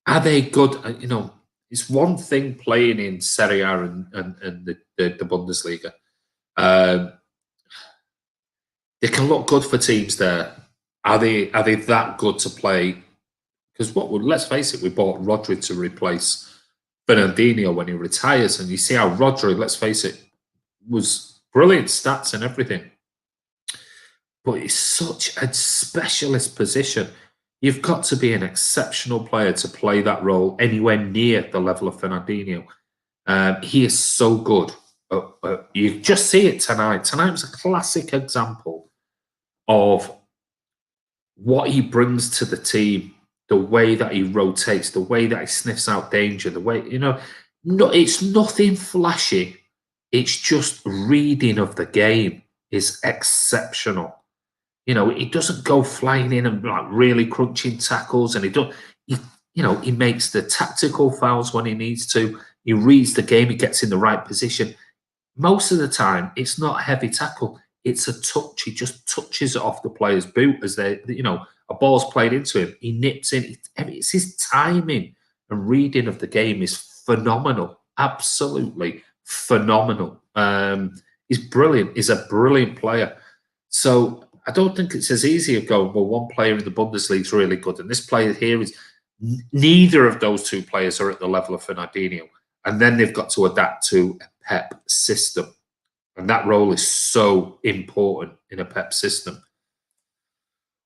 are they good? It's one thing playing in Serie A and the Bundesliga. They can look good for teams there. Are they that good to play? Because let's face it, we bought Rodri to replace Fernandinho when he retires, and you see how Rodri, let's face it, was brilliant stats and everything. But it's such a specialist position. You've got to be an exceptional player to play that role anywhere near the level of Fernandinho. He is so good. You just see it tonight. Tonight was a classic example of what he brings to the team, the way that he rotates, the way that he sniffs out danger, the way, it's nothing flashy. It's just reading of the game is exceptional. He doesn't go flying in and like really crunching tackles, and he makes the tactical fouls when he needs to. He reads the game, he gets in the right position. Most of the time, it's not a heavy tackle. It's a touch. He just touches it off the player's boot as a ball's played into him. He nips in. It's his timing and reading of the game is phenomenal. Absolutely phenomenal. He's brilliant. He's a brilliant player. So I don't think it's as easy as going, well, one player in the Bundesliga is really good, and this player here is. Neither of those two players are at the level of Fernandinho. And then they've got to adapt to a Pep system. And that role is so important in a Pep system.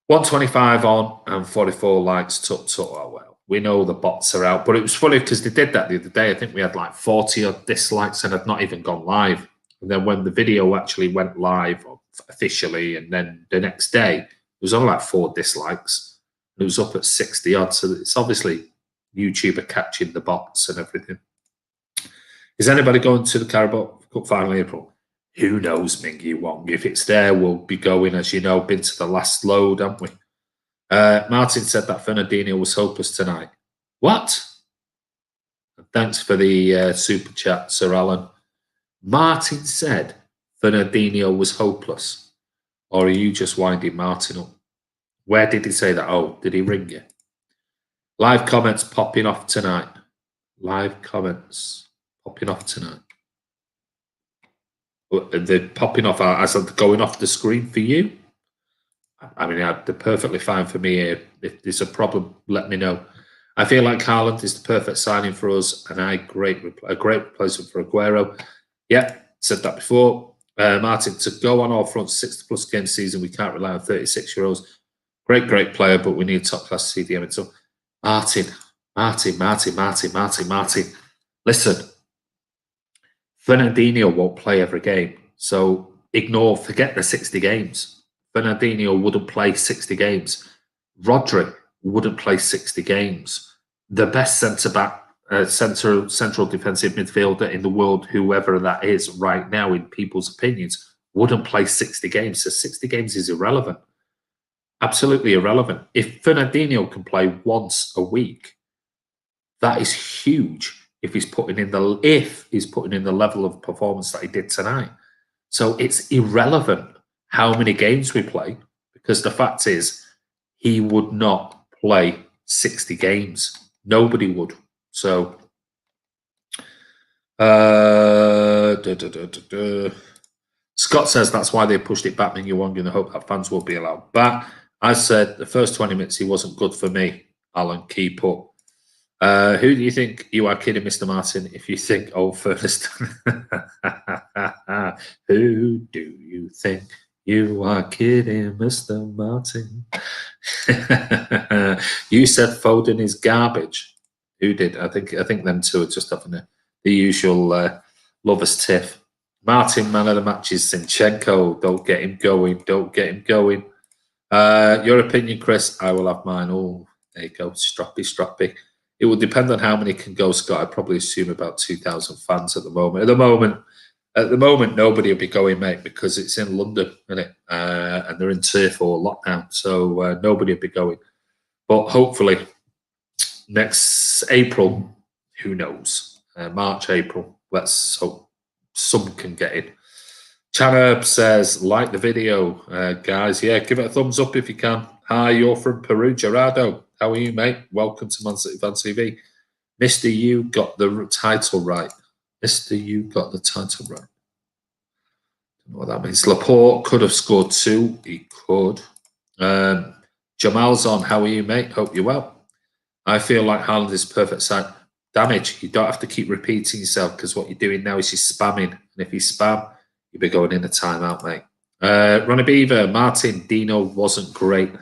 125 on and 44 likes. Oh, well, we know the bots are out. But it was funny because they did that the other day. I think we had like 40 odd dislikes and had not even gone live. And then when the video actually went live officially, and then the next day, there was only like 4 dislikes. It was up at 60 odd. So it's obviously YouTube are catching the bots and everything. Is anybody going to the Carabao Cup final in April? Who knows, Mingy Wong? If it's there, we'll be going, as you know, been to the last load, haven't we? Martin said that Fernandinho was hopeless tonight. What? Thanks for the super chat, Sir Alan. Martin said Fernandinho was hopeless. Or are you just winding Martin up? Where did he say that? Oh, did he ring you? Live comments popping off tonight. Live comments popping off tonight. They're popping off as I'm going off the screen for you. I mean, they're perfectly fine for me. If there's a problem, let me know. I feel like Haaland is the perfect signing for us, and a great replacement for Aguero. Yeah, said that before. Martin, to go on all fronts, 60+ game season, we can't rely on 36-year-olds. Great player, but we need top-class CDM. And so, Martin. Listen, Fernandinho won't play every game. So forget the 60 games. Fernandinho wouldn't play 60 games. Rodri wouldn't play 60 games. The best centre-back, central defensive midfielder in the world, whoever that is right now, in people's opinions, wouldn't play 60 games. So 60 games is irrelevant. Absolutely irrelevant. If Fernandinho can play once a week, that is huge. If he's putting in the level of performance that he did tonight. So it's irrelevant how many games we play, because the fact is he would not play 60 games. Nobody would. So Scott says that's why they pushed it back, Ming-Yuang, in the hope that fans will be allowed back. I said the first 20 minutes he wasn't good for me. Alan, keep up. Who do you think you are kidding, Mr. Martin? If you think first, who do you think you are kidding, Mr. Martin? You said Foden is garbage. Who did? I think them two are just having the usual lovers tiff. Martin, man of the match is Zinchenko. Don't get him going. Don't get him going. Your opinion, Chris? I will have mine. Oh, there you go. Strappy. It will depend on how many can go, Scott. I'd probably assume about 2,000 fans at the moment. At the moment, nobody will be going, mate, because it's in London, isn't it? And they're in Tier 4 lockdown, so nobody will be going. But hopefully, next April, who knows? March, April. Let's hope some can get in. Chanab says, like the video, guys. Yeah, give it a thumbs up if you can. Hi, you're from Peru, Gerardo. How are you, mate? Welcome to Man City Fan TV. Mr. You got the title right. Mr. You got the title right. Don't know what that means. Laporte could have scored 2. He could. Jamal's on. How are you, mate? Hope you're well. I feel like Haaland is perfect side. Damage. You don't have to keep repeating yourself because what you're doing now is you're spamming. And if you spam, you'll be going in a timeout, mate. Ronnie Beaver, Martin, Dino wasn't great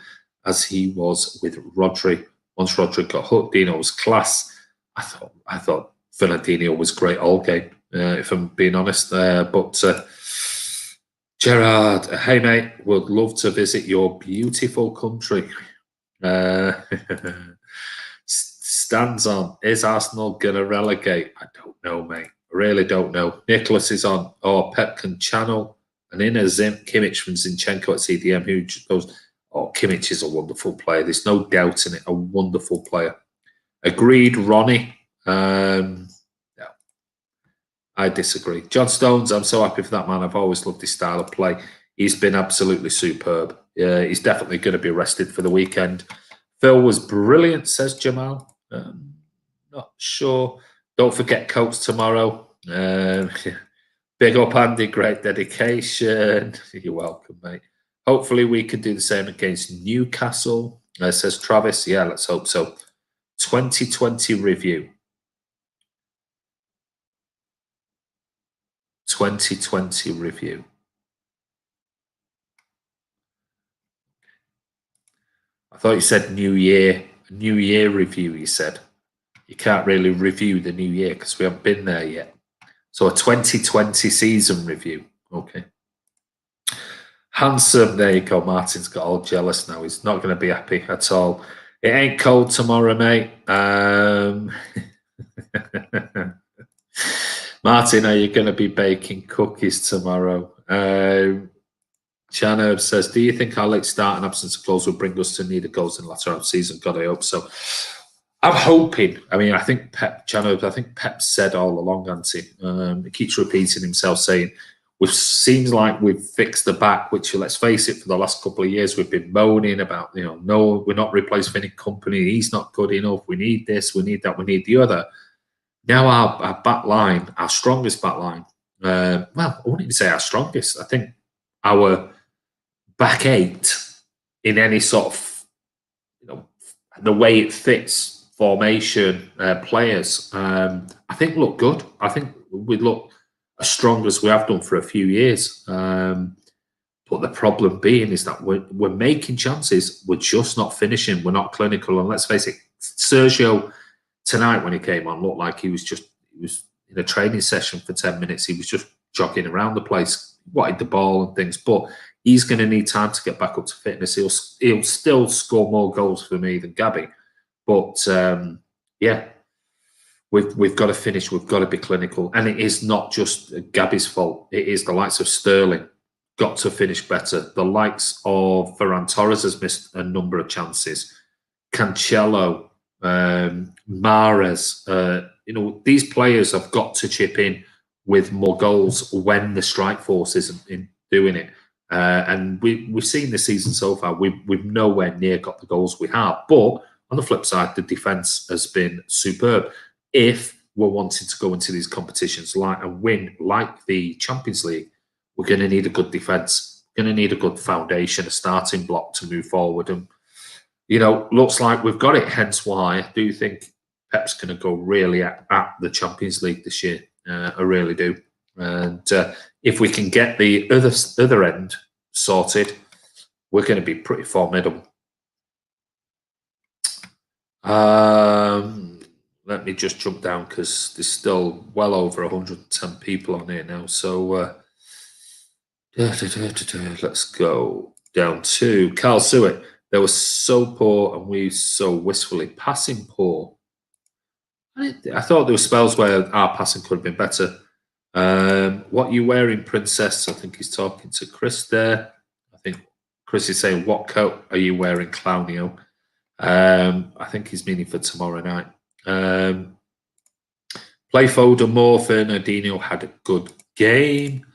as he was with Rodri. Once Rodri got hooked, Dino was class. I thought Fernandinho was great all game, if I'm being honest. But Gerard, hey mate, would love to visit your beautiful country. Stands on. Is Arsenal gonna relegate? I don't know, mate. I really don't know. Nicholas is on. Oh, Pep can channel an inner Kimmich from Zinchenko at CDM, who goes, oh, Kimmich is a wonderful player. There's no doubt in it. A wonderful player. Agreed, Ronnie. No, I disagree. John Stones, I'm so happy for that man. I've always loved his style of play. He's been absolutely superb. He's definitely going to be rested for the weekend. Phil was brilliant, says Jamal. Not sure. Don't forget Coates tomorrow. Big up, Andy. Great dedication. You're welcome, mate. Hopefully we can do the same against Newcastle, says Travis. Yeah, let's hope so. 2020 review. 2020 review. I thought you said New Year review, you said. You can't really review the new year because we haven't been there yet. So a 2020 season review. Okay. Handsome, there you go. Martin's got all jealous now. He's not going to be happy at all. It ain't cold tomorrow, mate. Martin, are you going to be baking cookies tomorrow? Chanab says, do you think our late start and absence of goals will bring us to neither goals in the latter half of the season? God, I hope so. I'm hoping. I mean, I think Pep said all along, Auntie. He keeps repeating himself, saying, it seems like we've fixed the back, which, let's face it, for the last couple of years, we've been moaning about, no, we're not replacing any company. He's not good enough. We need this, we need that, we need the other. Now our back line, our strongest back line, well, I wouldn't even say our strongest. I think our back eight in any sort of, the way it fits formation, players, I think look good. I think we look as strong as we have done for a few years. But the problem being is that we're making chances. We're just not finishing. We're not clinical. And let's face it, Sergio tonight when he came on looked like he was in a training session for 10 minutes. He was just jogging around the place, wanted the ball and things. But he's going to need time to get back up to fitness. He'll still score more goals for me than Gabby. But yeah, we've got to finish. We've got to be clinical. And it is not just Gabby's fault. It is the likes of Sterling. Got to finish better. The likes of Ferran Torres has missed a number of chances. Cancelo, Mahrez, these players have got to chip in with more goals when the strike force isn't in doing it. And we've seen this season so far, we've nowhere near got the goals we have. But on the flip side, the defence has been superb. If we're wanting to go into these competitions and win like the Champions League, we're going to need a good defence. We're going to need a good foundation, a starting block to move forward. And, looks like we've got it. Hence why I do think Pep's going to go really at the Champions League this year. I really do. And if we can get the other end sorted, we're going to be pretty formidable. Let me just jump down because there's still well over 110 people on here now. So let's go down to Carl Suet. They were so poor and we so wistfully passing poor. I thought there were spells where our passing could have been better. What you wearing, Princess? I think he's talking to Chris there. I think Chris is saying, what coat are you wearing, Clownio? I think he's meaning for tomorrow night. Play Foden more. Fernandinho had a good game.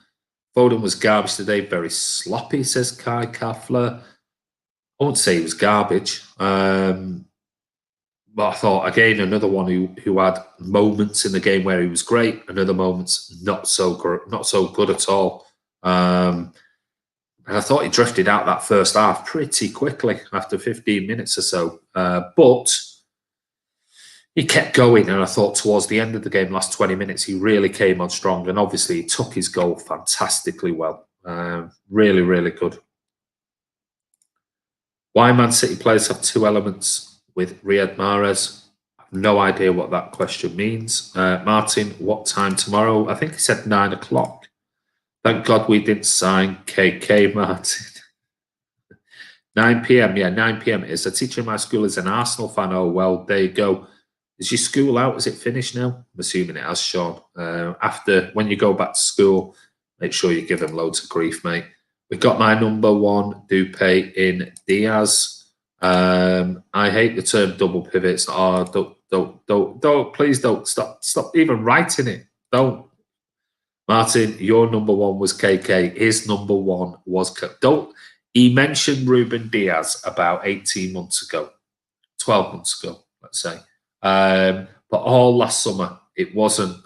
Foden was garbage today, very sloppy, says Kai Kaffler. I won't say he was garbage. But I thought, again, another one who had moments in the game where he was great, and other moments not so good at all. And I thought he drifted out that first half pretty quickly after 15 minutes or so. But he kept going, and I thought towards the end of the game, last 20 minutes, he really came on strong. And obviously, he took his goal fantastically well. Really, really good. Why Man City players have two elements with Riyad Mahrez? I have no idea what that question means. Martin, what time tomorrow? I think he said 9 o'clock. Thank God we didn't sign KK, Martin. 9 p.m. Yeah, 9 p.m. is. A teacher in my school is an Arsenal fan. Oh, well, there you go. Is your school out? Is it finished now? I'm assuming it has, Sean. When you go back to school, make sure you give them loads of grief, mate. We've got my number one, Dupe in Diaz. I hate the term double pivots. Oh, don't, please don't stop even writing it. Don't. Martin, your number one was KK. His number one was he mentioned Ruben Diaz about 18 months ago, 12 months ago, let's say. But all last summer, it wasn't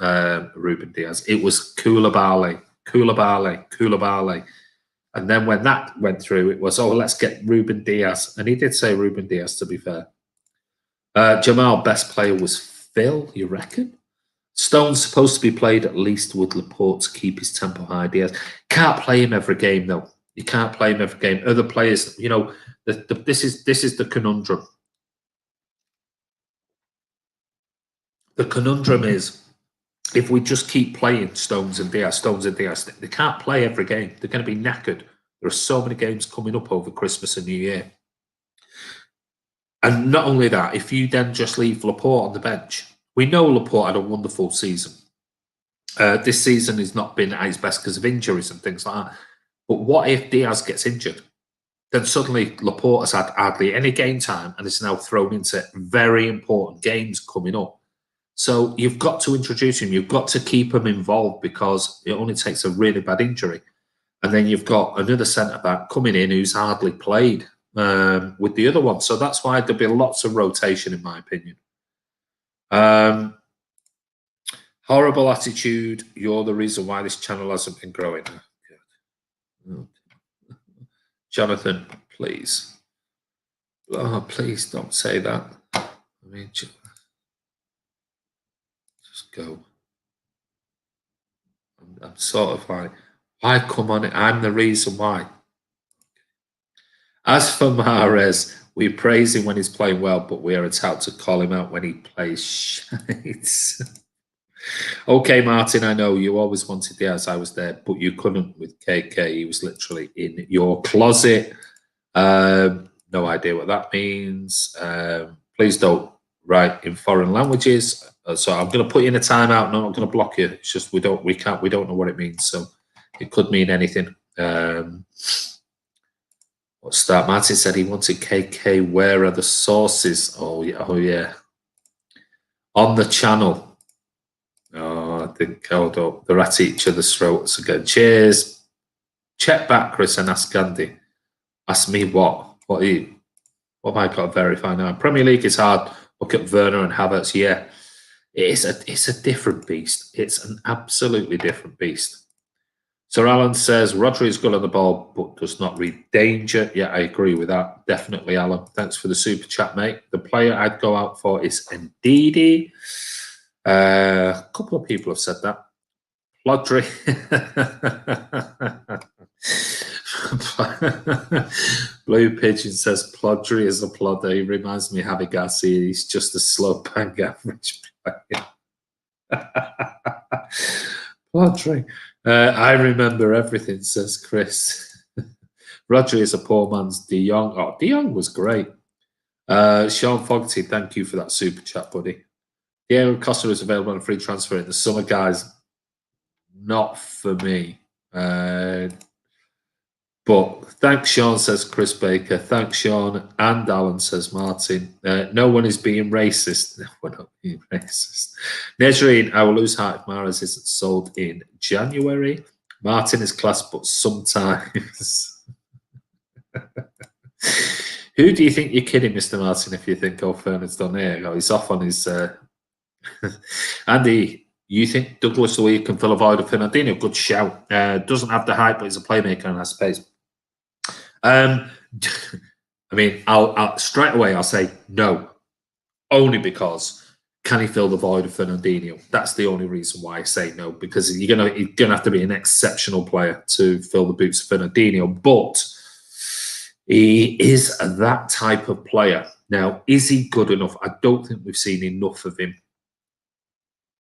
Ruben Diaz. It was Koulibaly. And then when that went through, it was, let's get Ruben Diaz. And he did say Ruben Diaz, to be fair. Jamal, best player was Phil, you reckon? Stone's supposed to be played at least with Laporte to keep his tempo high. Diaz can't play him every game, though. You can't play him every game. Other players, this is the conundrum. The conundrum is, if we just keep playing Stones and Diaz, they can't play every game. They're going to be knackered. There are so many games coming up over Christmas and New Year. And not only that, if you then just leave Laporte on the bench, we know Laporte had a wonderful season. This season has not been at his best because of injuries and things like that. But what if Diaz gets injured? Then suddenly Laporte has had hardly any game time and is now thrown into very important games coming up. So you've got to introduce him. You've got to keep him involved because it only takes a really bad injury. And then you've got another centre-back coming in who's hardly played with the other one. So that's why there'll be lots of rotation, in my opinion. Horrible attitude. You're the reason why this channel hasn't been growing. Oh, Jonathan, please. Oh, please don't say that. I mean, just go. I'm sort of like, why come on it? I'm the reason why. As for Mahrez, we praise him when he's playing well, but we are tout to call him out when he plays shite. Okay, Martin, I know you always wanted Diaz. I was there, but you couldn't with KK. He was literally in your closet. No idea what that means. Please don't write in foreign languages. So I'm going to put you in a timeout. No, I'm not going to block you. It's just we don't know what it means. So it could mean anything. What's that? Martin said he wanted KK. Where are the sources? Oh yeah. On the channel. Oh, I think hold up. They're at each other's throats again. Cheers. Check back, Chris, and ask Andy. Ask me what? What have I got to verify now? Premier League is hard. Look at Werner and Havertz. Yeah. it's a different beast. It's an absolutely different beast. Sir Alan says Rodri is good on the ball, but does not read danger. Yeah, I agree with that. Definitely, Alan. Thanks for the super chat, mate. The player I'd go out for is Ndidi. A couple of people have said that. Rodri. Blue Pigeon says Plodri is a plodder. He reminds me of Javi Garcia. He's just a slow bang average player. Plodri. I remember everything, says Chris. Rodri is a poor man's De Jong. Oh, De Jong was great. Sean Fogarty, thank you for that super chat, buddy. Diego Costa is available on a free transfer in the summer, guys. Not for me. But thanks, Sean, says Chris Baker. Thanks, Sean. And Alan, says Martin. No one is being racist. No, we're not being racist. Nezreen, I will lose heart if Mahrez isn't sold in January. Martin is class, but sometimes. Who do you think you're kidding, Mr. Martin, if you think, oh, Fernand's done here? Oh, he's off on his... Andy, you think Douglas Luiz can fill a void of Fernandinho? Good shout. Doesn't have the height, but he's a playmaker and has pace. I mean, I'll straight away I'll say no, only because can he fill the void of Fernandinho? That's the only reason why I say no, because you're gonna have to be an exceptional player to fill the boots of Fernandinho. But he is that type of player. Now, is he good enough? I don't think we've seen enough of him.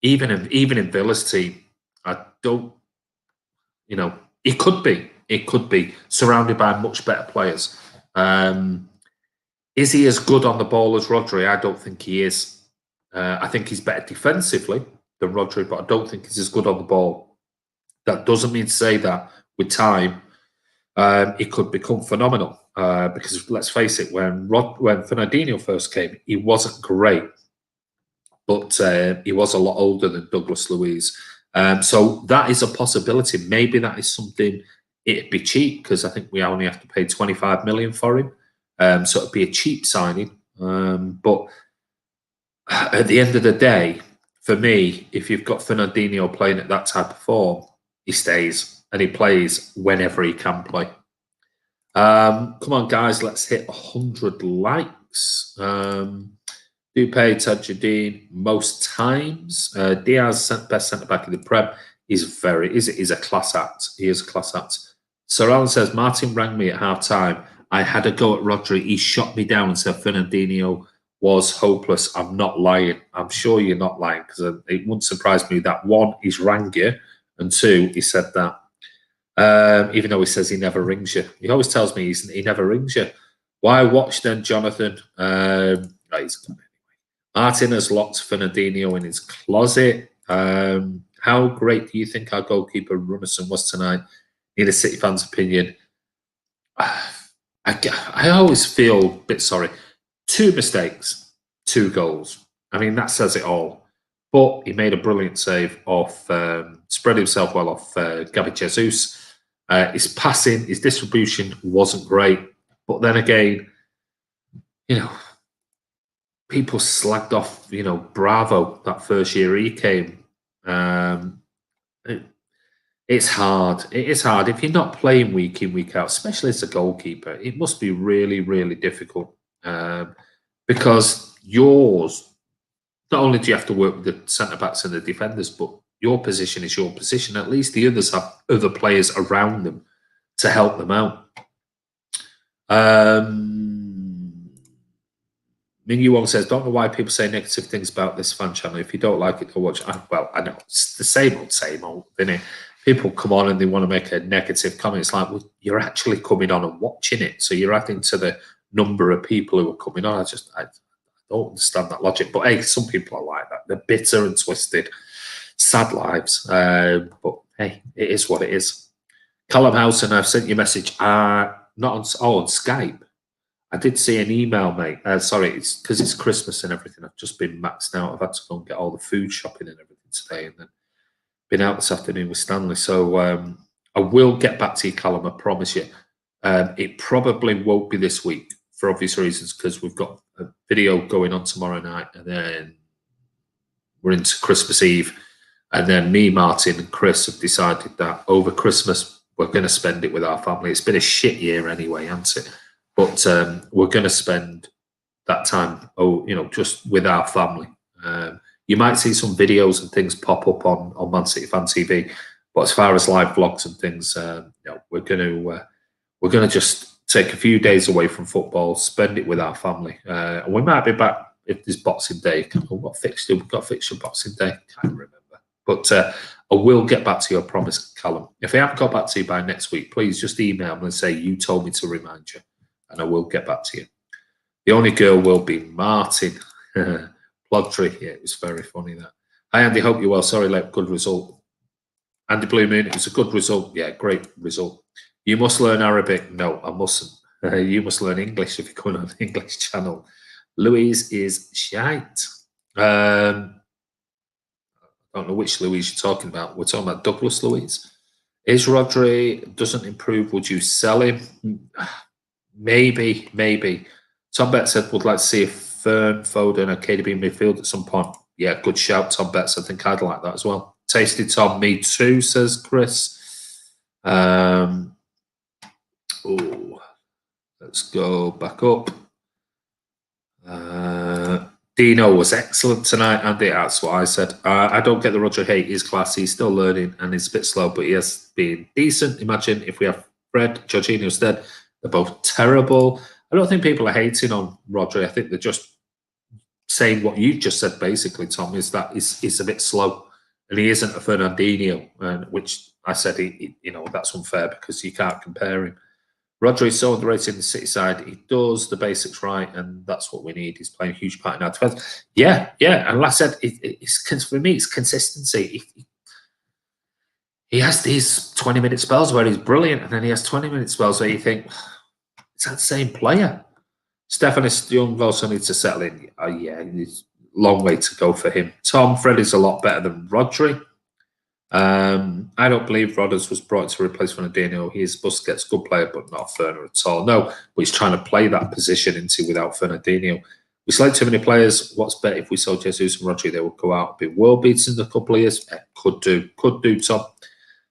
Even in Villa's team, I don't. You know, it could be. It could be surrounded by much better players. Is he as good on the ball as Rodri? I don't think he is. I think he's better defensively than Rodri, but I don't think he's as good on the ball. That doesn't mean to say that with time, it could become phenomenal. Because let's face it, when Fernandinho first came, he wasn't great, but he was a lot older than Douglas Luiz. So that is a possibility. Maybe that is something. It'd be cheap because I think we only have to pay 25 million for him. So it'd be a cheap signing. But at the end of the day, for me, if you've got Fernandinho playing at that type of form, he stays and he plays whenever he can play. Come on, guys, let's hit 100 likes. Do pay Tajudeen most times. Diaz, best centre back in the Prem, is a class act. He is a class act. Sir Alan says Martin rang me at half time. I had a go at Rodri. He shot me down and said Fernandinho was hopeless. I'm not lying. I'm sure you're not lying because it wouldn't surprise me that one, he's rang you, and two, he said that. Even though he says he never rings you, he always tells me he never rings you. Why watch then, Jonathan? Martin has locked Fernandinho in his closet. How great do you think our goalkeeper Runnison was tonight? Need a City fan's opinion. I always feel a bit sorry. 2 mistakes, 2 goals. I mean, that says it all. But he made a brilliant save off, spread himself well off Gabi Jesus. His passing, his distribution wasn't great. But then again, people slagged off, Bravo that first year he came. It's hard. It is hard. If you're not playing week in, week out, especially as a goalkeeper, it must be really, really difficult. Because not only do you have to work with the centre-backs and the defenders, but your position is your position. At least the others have other players around them to help them out. Ming Wong says, don't know why people say negative things about this fan channel. If you don't like it, go watch it. Well, I know. It's the same old, isn't it? People come on and they want to make a negative comment. It's like, well, you're actually coming on and watching it. So you're adding to the number of people who are coming on. I don't understand that logic. But hey, some people are like that. They're bitter and twisted. Sad lives. But hey, it is what it is. Callum Housen, I've sent you a message. Not on Skype. I did see an email, mate. Sorry, it's because it's Christmas and everything. I've just been maxed out. I've had to go and get all the food shopping and everything today, and then been out this afternoon with Stanley. So I will get back to you, Callum. I promise you. It probably won't be this week for obvious reasons because we've got a video going on tomorrow night, and then we're into Christmas Eve. And then me, Martin, and Chris have decided that over Christmas, we're going to spend it with our family. It's been a shit year anyway, hasn't it? But we're going to spend that time, just with our family. You might see some videos and things pop up on Man City Fan TV. But as far as live vlogs and things, we're going to just take a few days away from football, spend it with our family. And we might be back if there's Boxing Day. What fixture? We've got fixture Boxing Day. Can't remember. But I will get back to you, I promise, Callum. If I haven't got back to you by next week, please just email me and say you told me to remind you, and I will get back to you. The only girl will be Martin. Rodri. Yeah, it was very funny that. Hi, Andy. Hope you're well. Sorry, late. Good result. Andy Blue Moon, it was a good result. Yeah, great result. You must learn Arabic. No, I mustn't. You must learn English if you're going on the English channel. Louise is shite. I don't know which Louise you're talking about. We're talking about Douglas Louise. Is Rodri doesn't improve? Would you sell him? Maybe. Tom Betts said would like to see a Fern, Foden, and KDB midfield at some point. Yeah, good shout, Tom Betts. I think I'd like that as well. Tasty Tom, me too, says Chris. Let's go back up. Dino was excellent tonight, Andy. That's what I said. I don't get the Rodri hate. He's classy. He's still learning and he's a bit slow, but he has been decent. Imagine if we have Fred, Jorginho instead. They're both terrible. I don't think people are hating on Rodri. I think they're just saying what you just said, basically, Tom, is that he's a bit slow and he isn't a Fernandinho, which I said, that's unfair because you can't compare him. Rodri is so underrated in the City side. He does the basics right, and that's what we need. He's playing a huge part in our defence. Yeah. And like I said, for me, it's consistency. He has these 20-minute spells where he's brilliant, and then he has 20-minute spells where you think, it's that same player. Stephanus Young also needs to settle in. It's a long way to go for him. Tom, Fred is a lot better than Rodri. I don't believe Rodgers was brought to replace Fernandinho. He is Busquets, good player, but not a Ferner at all. No, but he's trying to play that position into without Fernandinho. We select too many players. What's better if we sold Jesus and Rodri? They would go out and be world beaters in a couple of years. Could do, Tom.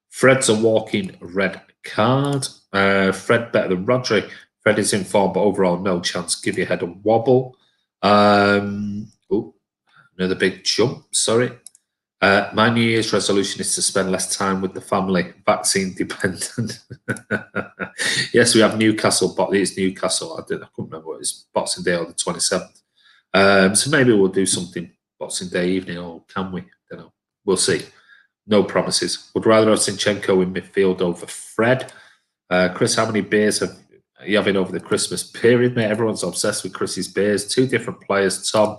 Fred's a walking red card. Fred better than Rodri. Fred is in form, but overall no chance. Give your head a wobble. Another big jump. Sorry. My New Year's resolution is to spend less time with the family, vaccine dependent. Yes, we have Newcastle, but it's Newcastle. I couldn't remember what it is, Boxing Day or the 27th. So maybe we'll do something Boxing Day evening, or can we? Don't know. We'll see. No promises. Would rather have Zinchenko in midfield over Fred. Chris, how many beers are you having over the Christmas period, mate? Everyone's obsessed with Chris's beers. 2 different players, Tom.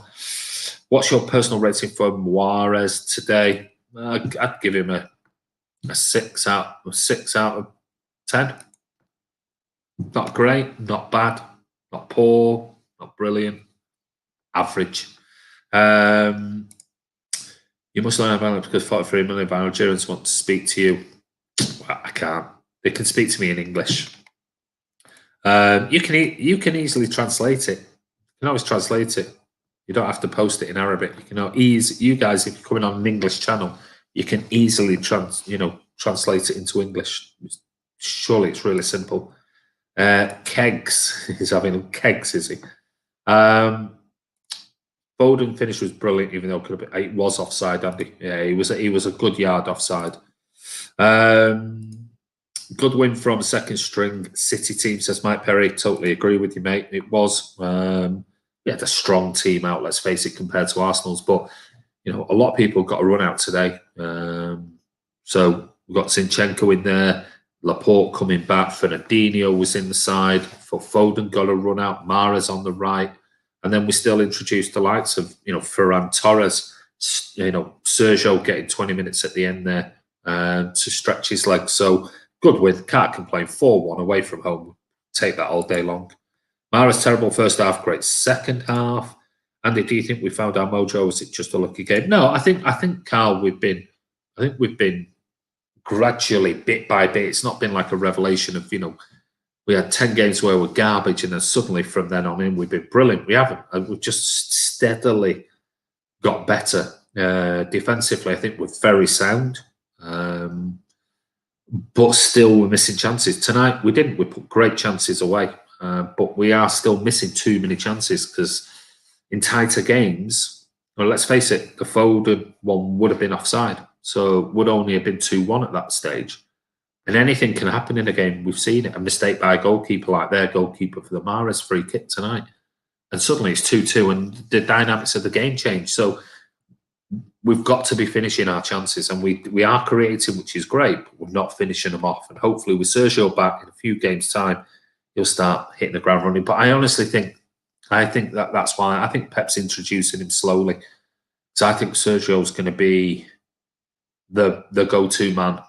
What's your personal rating for Mahrez today? I'd give him a 6 out of 10. Not great, not bad, not poor, not brilliant, average. You must learn about it because 43 million Nigerians want to speak to you. Well, I can't. They can speak to me in English. You can easily translate it. You can always translate it. You don't have to post it in Arabic. You guys, if you're coming on an English channel, you can easily translate it into English. Surely it's really simple. Kegs, he's having kegs, is he? Foden finish was brilliant, even though it was offside, Andy. Yeah, he was a good yard offside. Good win from second string City team, says Mike Perry. Totally agree with you, mate. It was. We had a strong team out, let's face it, compared to Arsenal's. But, a lot of people got a run out today. So we've got Zinchenko in there, Laporte coming back, Fernandinho was in the side, for Foden got a run out, Mahrez on the right. And then we still introduced the likes of, Ferran Torres, Sergio getting 20 minutes at the end there to stretch his legs. So good win, can't complain. 4-1 away from home. Take that all day long. Mahrez terrible first half, great second half. Andy, do you think we found our mojo? Or was it just a lucky game? No, I think Carl, we've been gradually, bit by bit. It's not been like a revelation of we had 10 games where we're garbage, and then suddenly from then on in we've been brilliant. We haven't. We've just steadily got better. Defensively, I think we're very sound. But still, we're missing chances. Tonight, we didn't. We put great chances away. But we are still missing too many chances because in tighter games, well, let's face it, the Foden one would have been offside. So it would only have been 2-1 at that stage. And anything can happen in a game. We've seen it. A mistake by a goalkeeper like their goalkeeper for the Mahrez free kick tonight. And suddenly it's 2-2 and the dynamics of the game change. So we've got to be finishing our chances. And we are creating, which is great, but we're not finishing them off. And hopefully with Sergio back in a few games' time, he'll start hitting the ground running. But I honestly think, that's why I think Pep's introducing him slowly. So I think Sergio's going to be the go-to man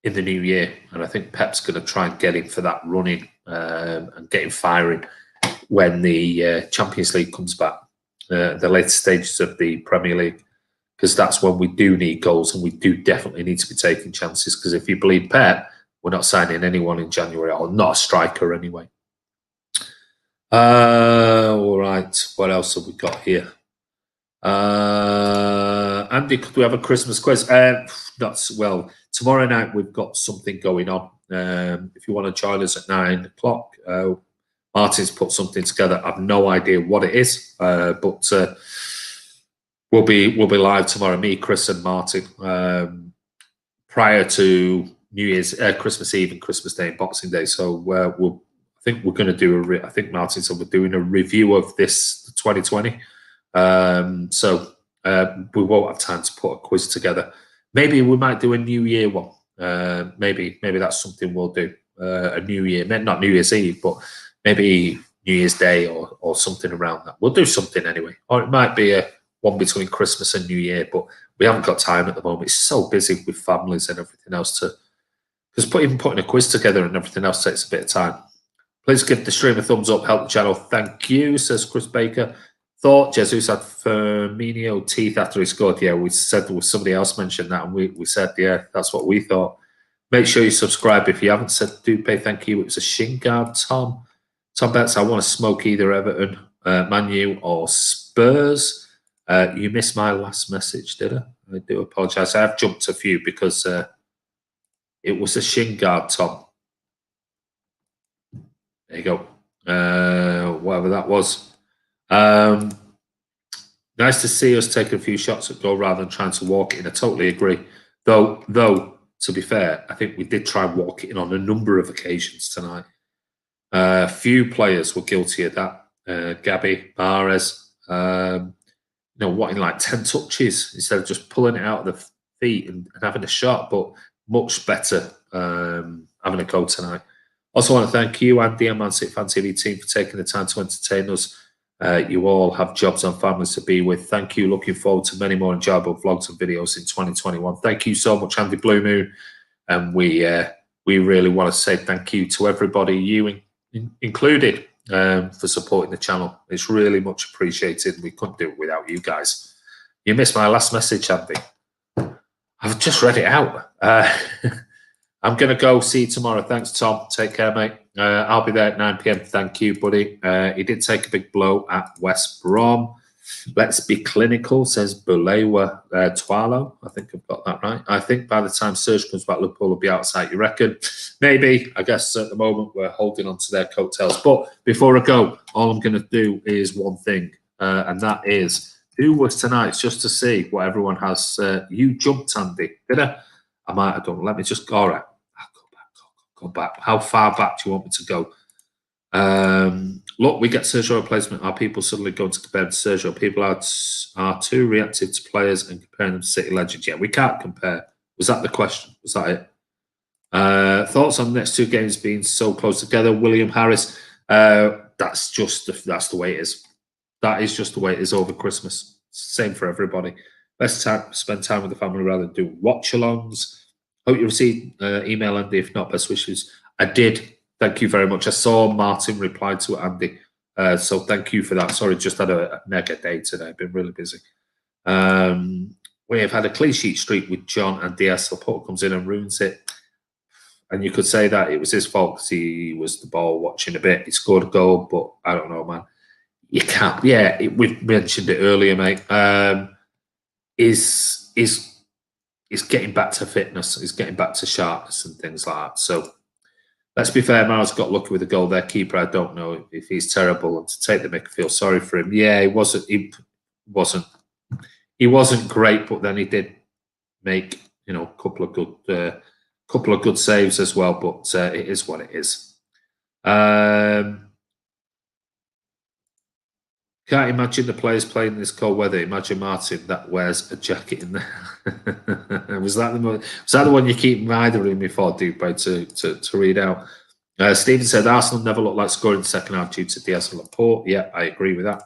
in the new year. And I think Pep's going to try and get him for that running and get him firing when the Champions League comes back, the later stages of the Premier League, because that's when we do need goals and we do definitely need to be taking chances. Because if you believe Pep, we're not signing anyone in January, or not a striker anyway. All right, what else have we got here? Andy, could we have a Christmas quiz? Well, tomorrow night we've got something going on. If you want to join us at 9 o'clock, Martin's put something together. I have no idea what it is, but we'll be live tomorrow. Me, Chris, and Martin, prior to New Year's, Christmas Eve, and Christmas Day and Boxing Day. So I think we're going to do I think Martin said we're doing a review of this 2020. So we won't have time to put a quiz together. Maybe we might do a New Year one. Maybe that's something we'll do. A New Year, not New Year's Eve, but maybe New Year's Day or something around that. We'll do something anyway. Or it might be a one between Christmas and New Year, but we haven't got time at the moment. It's so busy with families and everything else because even putting a quiz together and everything else takes a bit of time. Please give the stream a thumbs up, help the channel. Thank you, says Chris Baker. Thought Jesus had Firmino teeth after he scored. Yeah, we said there was somebody else mentioned that, and we said, yeah, that's what we thought. Make sure you subscribe if you haven't. Said Dupe, thank you. It was a shin guard, Tom. Tom Betts, I want to smoke either Everton, Man U, or Spurs. You missed my last message, did I? I do apologise. I have jumped a few because it was a shin guard, Tom. There you go. Whatever that was. Nice to see us taking a few shots at goal rather than trying to walk it in. I totally agree. Though, to be fair, I think we did try and walk it in on a number of occasions tonight. Few players were guilty of that. Gabby, Mahrez, wanting like 10 touches instead of just pulling it out of the feet and having a shot, but much better having a go tonight. Also want to thank you, Andy, and mcfcfantv team for taking the time to entertain us. You all have jobs and families to be with. Thank you. Looking forward to many more enjoyable vlogs and videos in 2021. Thank you so much, Andy Blue Moon. And we really want to say thank you to everybody, you included, for supporting the channel. It's really much appreciated. We couldn't do it without you guys. You missed my last message, Andy. I've just read it out. I'm going to go. See you tomorrow. Thanks, Tom. Take care, mate. I'll be there at 9 p.m. Thank you, buddy. He did take a big blow at West Brom. Let's be clinical, says Bulewa Twalo. I think I've got that right. I think by the time Serge comes back, Liverpool will be outside. You reckon? Maybe. I guess at the moment we're holding on to their coattails. But before I go, all I'm going to do is one thing, and that is who was tonight's, just to see what everyone has. You jumped, Andy. Did I? I might have done. Let me just go. All right. Go back. How far back do you want me to go? Look, we get Sergio replacement. Are people suddenly going to compare to Sergio? People are too reactive to players and comparing them to City legends. Yeah, we can't compare. Was that the question? Was that it? Thoughts on the next two games being so close together? William Harris. That's the way it is. That is just the way it is over Christmas. Same for everybody. Best time spend time with the family rather than do watch-alongs. Hope you received email, Andy. If not, best wishes. I did. Thank you very much. I saw Martin replied to it, Andy. So thank you for that. Sorry, just had a mega day today. I've been really busy. We have had a clean sheet streak with John and Diaz. Laporte comes in and ruins it. And you could say that it was his fault because he was the ball watching a bit. He scored a goal, but I don't know, man. You can't. Yeah, we've mentioned it earlier, mate. is getting back to fitness, is getting back to sharpness and things like that. So let's be fair, Miles got lucky with a goal there. Keeper, I don't know if he's terrible, and to take the mick, I feel sorry for him. Yeah, he wasn't great, but then he did make a couple of good saves as well. But it is what it is. Can't imagine the players playing in this cold weather. Imagine Martin that wears a jacket in there. was that the one you keep reminding me for, Dupe, to read out? Stephen said Arsenal never looked like scoring the second half due to Diaz and Laporte. Yeah, I agree with that.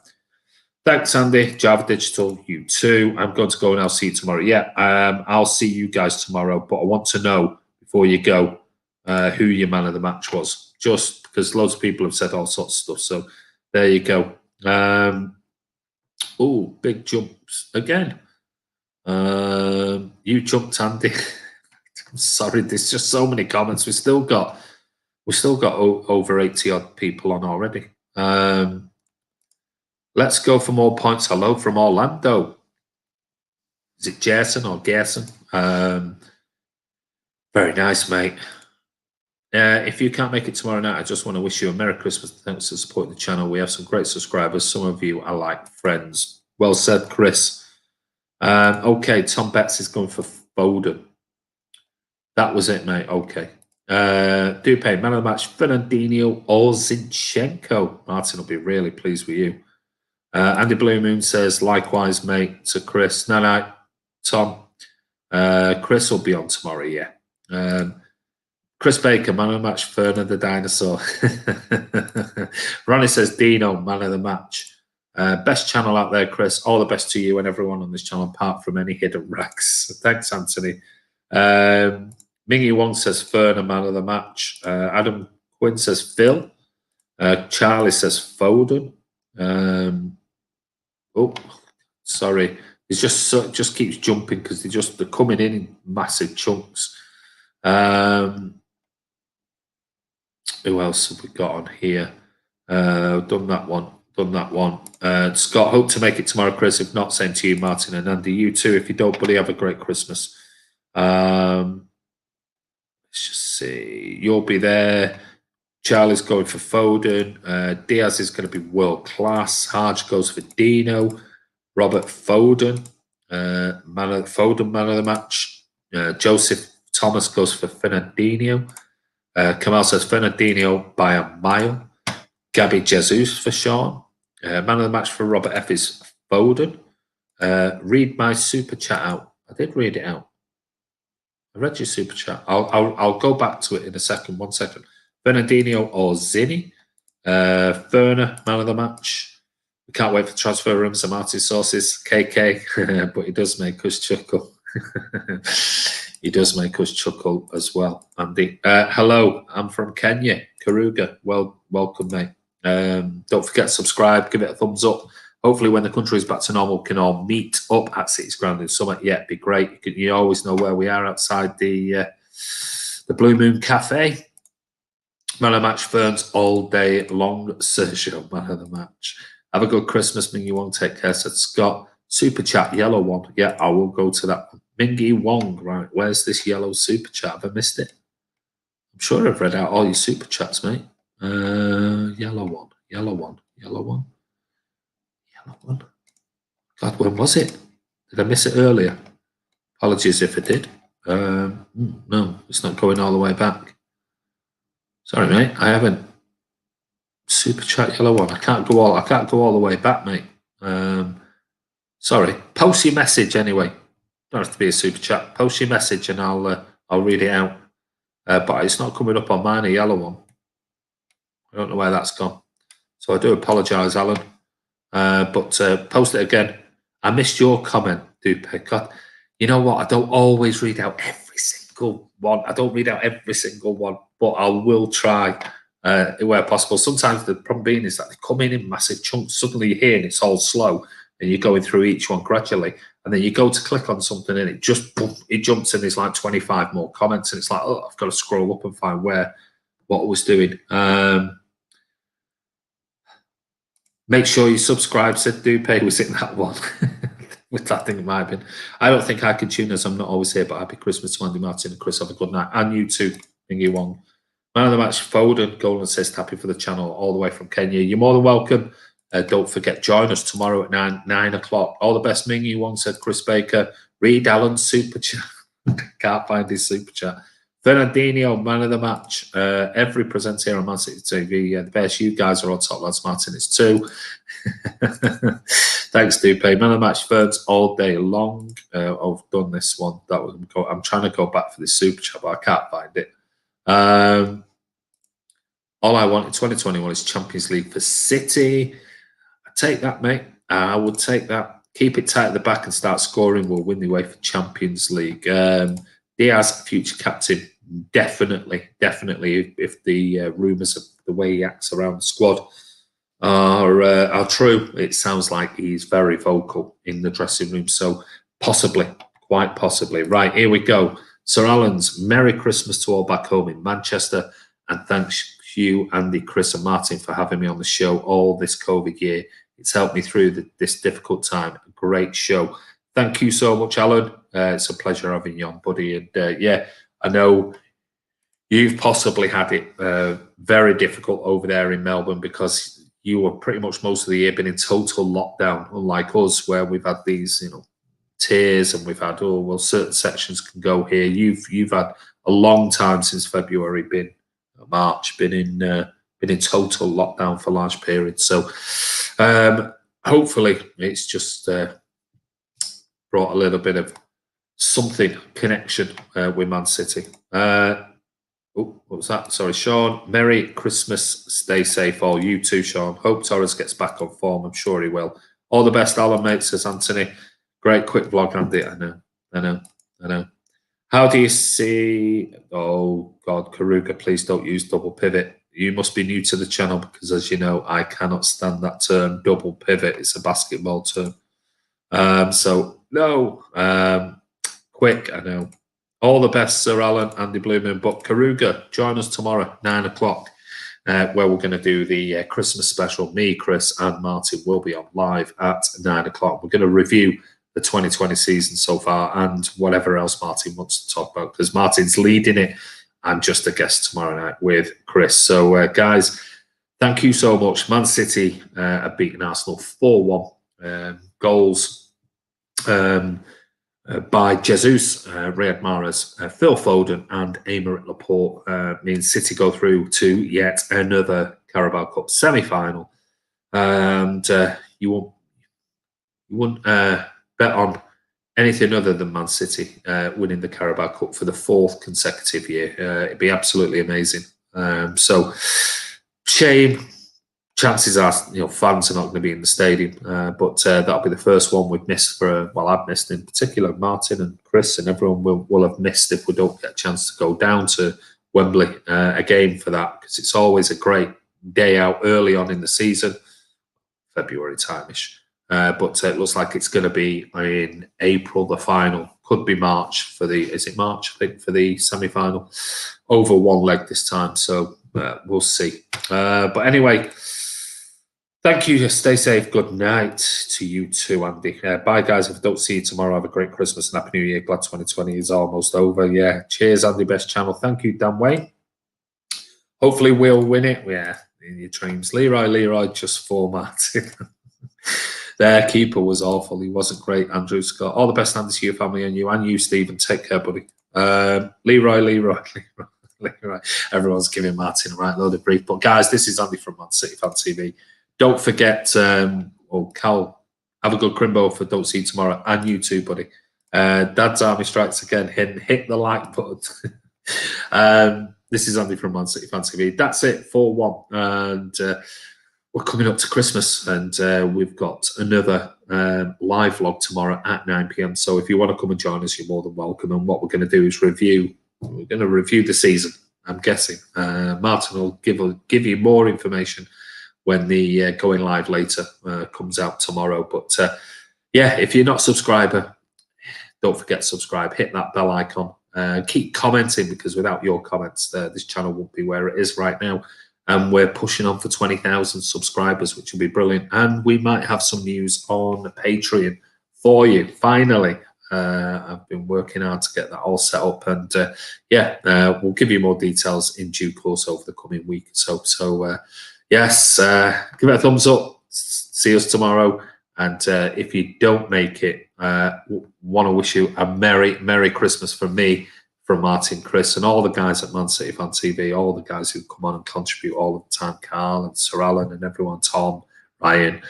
Thanks, Andy. Java Digital, you too. I'm going to go and I'll see you tomorrow. Yeah, I'll see you guys tomorrow, but I want to know before you go who your man of the match was, just because loads of people have said all sorts of stuff. So there you go. Oh, big jumps again. You jumped, Andy. I'm sorry, there's just so many comments. We've still got over 80 odd people on already. Let's go for more points. Hello from Orlando. Is it Jason or Gerson? Very nice, mate. If you can't make it tomorrow night, I just want to wish you a Merry Christmas. Thanks for supporting the channel. We have some great subscribers. Some of you are like friends. Well said, Chris. Okay, Tom Betts is going for Foden. That was it, mate. Okay. Dupe, man of the match, Fernandinho or Zinchenko. Martin will be really pleased with you. Andy Blue Moon says, likewise, mate, to Chris. No, Tom. Chris will be on tomorrow, yeah. Chris Baker, man of the match, Ferner the dinosaur. Ronnie says, Dino, man of the match. Best channel out there, Chris. All the best to you and everyone on this channel, apart from any hidden racks. Thanks, Anthony. Mingy Wong says, Ferner, man of the match. Adam Quinn says, Phil. Charlie says, Foden. Oh, sorry. He just keeps jumping because they're coming in massive chunks. Who else have we got on here? Done that one. Scott, hope to make it tomorrow, Chris. If not, same to you, Martin and Andy. You too. If you don't, buddy, have a great Christmas. Let's just see. You'll be there. Charlie's going for Foden. Diaz is going to be world class. Harge goes for Dino. Robert Foden. Man of the match. Joseph Thomas goes for Fernandinho. Kamal says Fernandinho by a mile. Gabby Jesus for Sean. Man of the match for Robert F is Foden. Read my super chat out. I did read it out. I read your super chat. I'll go back to it in a second. 1 second. Fernandinho or Zinni. Ferner, man of the match. We can't wait for transfer rooms and Marty sauces. KK, but he does make us chuckle. He does make us chuckle as well, Andy. Hello, I'm from Kenya, Karuga. Welcome, mate. Don't forget to subscribe, give it a thumbs up. Hopefully, when the country is back to normal, we can all meet up at City's Ground in summer. Yeah, it'd be great. You always know where we are outside the Blue Moon Cafe. Man of the match, Ferns all day long. Sergio, man of the match. Have a good Christmas, Mingy Wong. Take care, said Scott. Super chat, yellow one. Yeah, I will go to that one. Mingy Wong, right. Where's this yellow super chat? Have I missed it? I'm sure I've read out all your super chats, mate. Yellow one. God, when was it? Did I miss it earlier? Apologies if I did. No, it's not going all the way back. Sorry, mate. I haven't. Super chat yellow one. I can't go all the way back, mate. Sorry. Post your message anyway. Don't have to be a super chat. Post your message and I'll read it out. But it's not coming up on mine, a yellow one. I don't know where that's gone. So I do apologise, Alan. But post it again. I missed your comment, Dupe. God, you know what? I don't always read out every single one. But I will try where possible. Sometimes the problem being is that they come in massive chunks. Suddenly you hear and it's all slow, and you're going through each one gradually. And then you go to click on something and it just it jumps and there's like 25 more comments, and it's like, oh, I've got to scroll up and find what I was doing. Make sure you subscribe, said Dupe. Was it that one? With that thing, it might have been. I don't think I can tune us. I'm not always here, but happy Christmas to Andy Martin and Chris. Have a good night. And you too, Mingy Wong. Man of the match, Foden, goal and assist. Happy for the channel all the way from Kenya. You're more than welcome. Don't forget, join us tomorrow at 9 o'clock. All the best, Mingy Wong, said Chris Baker. Reed Allen, super chat. Can't find his super chat. Fernandinho, man of the match. Every presenter here on Man City TV. The best. You guys are on top, lads. Martin is too. Thanks, Dupe. Man of the match, Ferns all day long. I've done this one. I'm trying to go back for this super chat, but I can't find it. All I want in 2021 is Champions League for City. I take that, mate. I would take that. Keep it tight at the back and start scoring. We'll win the way for Champions League. Diaz, future captain, definitely. If the rumours of the way he acts around the squad are true, it sounds like he's very vocal in the dressing room. So possibly, quite possibly. Right, here we go. Sir Alan's Merry Christmas to all back home in Manchester, and thanks you, Andy, Chris, and Martin for having me on the show all this COVID year. It's helped me through this difficult time. A great show. Thank you so much, Alan. It's a pleasure having you on, buddy. And yeah, I know you've possibly had it very difficult over there in Melbourne because you were pretty much most of the year been in total lockdown, unlike us, where we've had these, tiers, and we've had certain sections can go here. You've had a long time since February, March, been in total lockdown for large periods. So hopefully it's just brought a little bit of something connection with Man City. What was that? Sorry, Sean. Merry Christmas. Stay safe, all. You too, Sean. Hope Torres gets back on form. I'm sure he will. All the best, Alan, mate, says Anthony. Great quick vlog, Andy. I know. How do you see... Oh, God, Karuga, please don't use double pivot. You must be new to the channel because, as you know, I cannot stand that term, double pivot. It's a basketball term. So, no. Quick, I know. All the best, Sir Alan, Andy Blumen. But Karuga, join us tomorrow, 9 o'clock, where we're going to do the Christmas special. Me, Chris, and Martin will be on live at 9 o'clock. We're going to review the 2020 season so far and whatever else Martin wants to talk about, because Martin's leading it. I'm just a guest tomorrow night with Chris. So, guys, thank you so much. Man City have beaten Arsenal 4-1. Goals by Jesus, Riyad Mahrez, Phil Foden, and Aymeric Laporte means City go through to yet another Carabao Cup semi-final. And you wouldn't bet on anything other than Man City winning the Carabao Cup for the 4th consecutive year. It'd be absolutely amazing. So, shame. Chances are, fans are not going to be in the stadium, but that'll be the first one we've missed I've missed in particular. Martin and Chris and everyone will have missed if we don't get a chance to go down to Wembley again for that, because it's always a great day out early on in the season, February time-ish. But it looks like it's going to be in April, the final. Could be March is it March, I think, for the semi-final. Over one leg this time, so we'll see. But anyway, thank you. Stay safe. Good night to you too, Andy. Bye, guys. If I don't see you tomorrow, have a great Christmas and Happy New Year. Glad 2020 is almost over. Yeah. Cheers, Andy. Best channel. Thank you, Dan Wayne. Hopefully we'll win it. Yeah, in your dreams. Leroy just formatted. Their keeper was awful. He wasn't great, Andrew Scott. All the best, Andy, to your family and you, Stephen. Take care, buddy. Leroy. Everyone's giving Martin a right load of grief. But, guys, this is Andy from Man City Fan TV. Don't forget, Cal, have a good Crimbo for Don't See You Tomorrow. And you too, buddy. Dad's Army Strikes Again. Hit the like button. This is Andy from Man City Fan TV. That's it, 4-1. And we're coming up to Christmas, and we've got another live vlog tomorrow at 9 p.m. So if you want to come and join us, you're more than welcome. And what we're going to do is review the season, I'm guessing. Martin will give you more information when the going live later comes out tomorrow. But yeah, if you're not a subscriber, don't forget to subscribe. Hit that bell icon. Keep commenting, because without your comments, this channel won't be where it is right now. And we're pushing on for 20,000 subscribers, which will be brilliant. And we might have some news on Patreon for you. Finally, I've been working hard to get that all set up, and we'll give you more details in due course over the coming week or so. So yes, give it a thumbs up. See us tomorrow, and if you don't make it, want to wish you a merry Christmas from me, from Martin, Chris, and all the guys at Man City Fan TV, all the guys who come on and contribute all the time, Carl and Sir Alan and everyone, Tom, Ryan,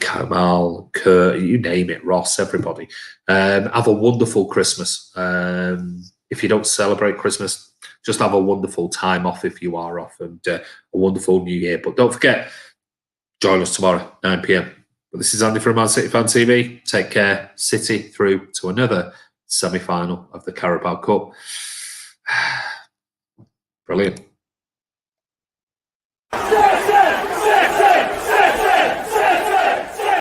Kamal, Kurt, you name it, Ross, everybody. Have a wonderful Christmas. If you don't celebrate Christmas, just have a wonderful time off if you are off, and a wonderful New Year. But don't forget, join us tomorrow, 9 p.m. But this is Andy from Man City Fan TV. Take care. City through to another semi-final of the Carabao Cup. Brilliant.